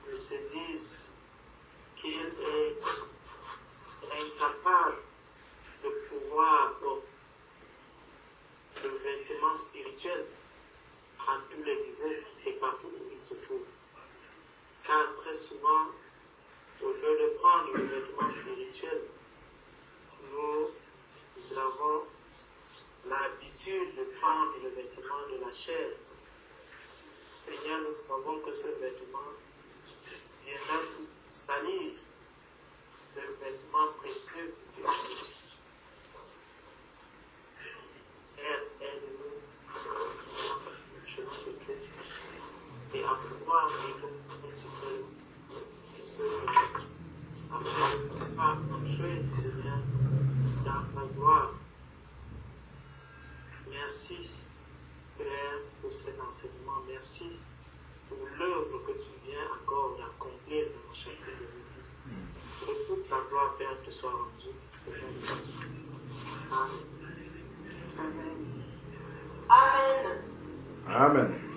ne se dise qu'il est incapable de pouvoir porter le vêtement spirituel à tous les niveaux et partout où il se trouve. Car très souvent, au lieu de prendre le vêtement spirituel, nous avons l'habitude de prendre le vêtement de la chair. Seigneur, nous savons que ce vêtement viendra salir le vêtement précieux du Christ. Aide-nous dans ce chemin de Christ et à pouvoir vivre ce afin de ne pas entrer, Seigneur, dans la gloire. Merci, Père, pour cet enseignement. Merci pour l'œuvre que tu viens encore d'accomplir dans chacune de nos vies. Que toute la gloire, Père, te soit rendue. Amen. Amen. Amen.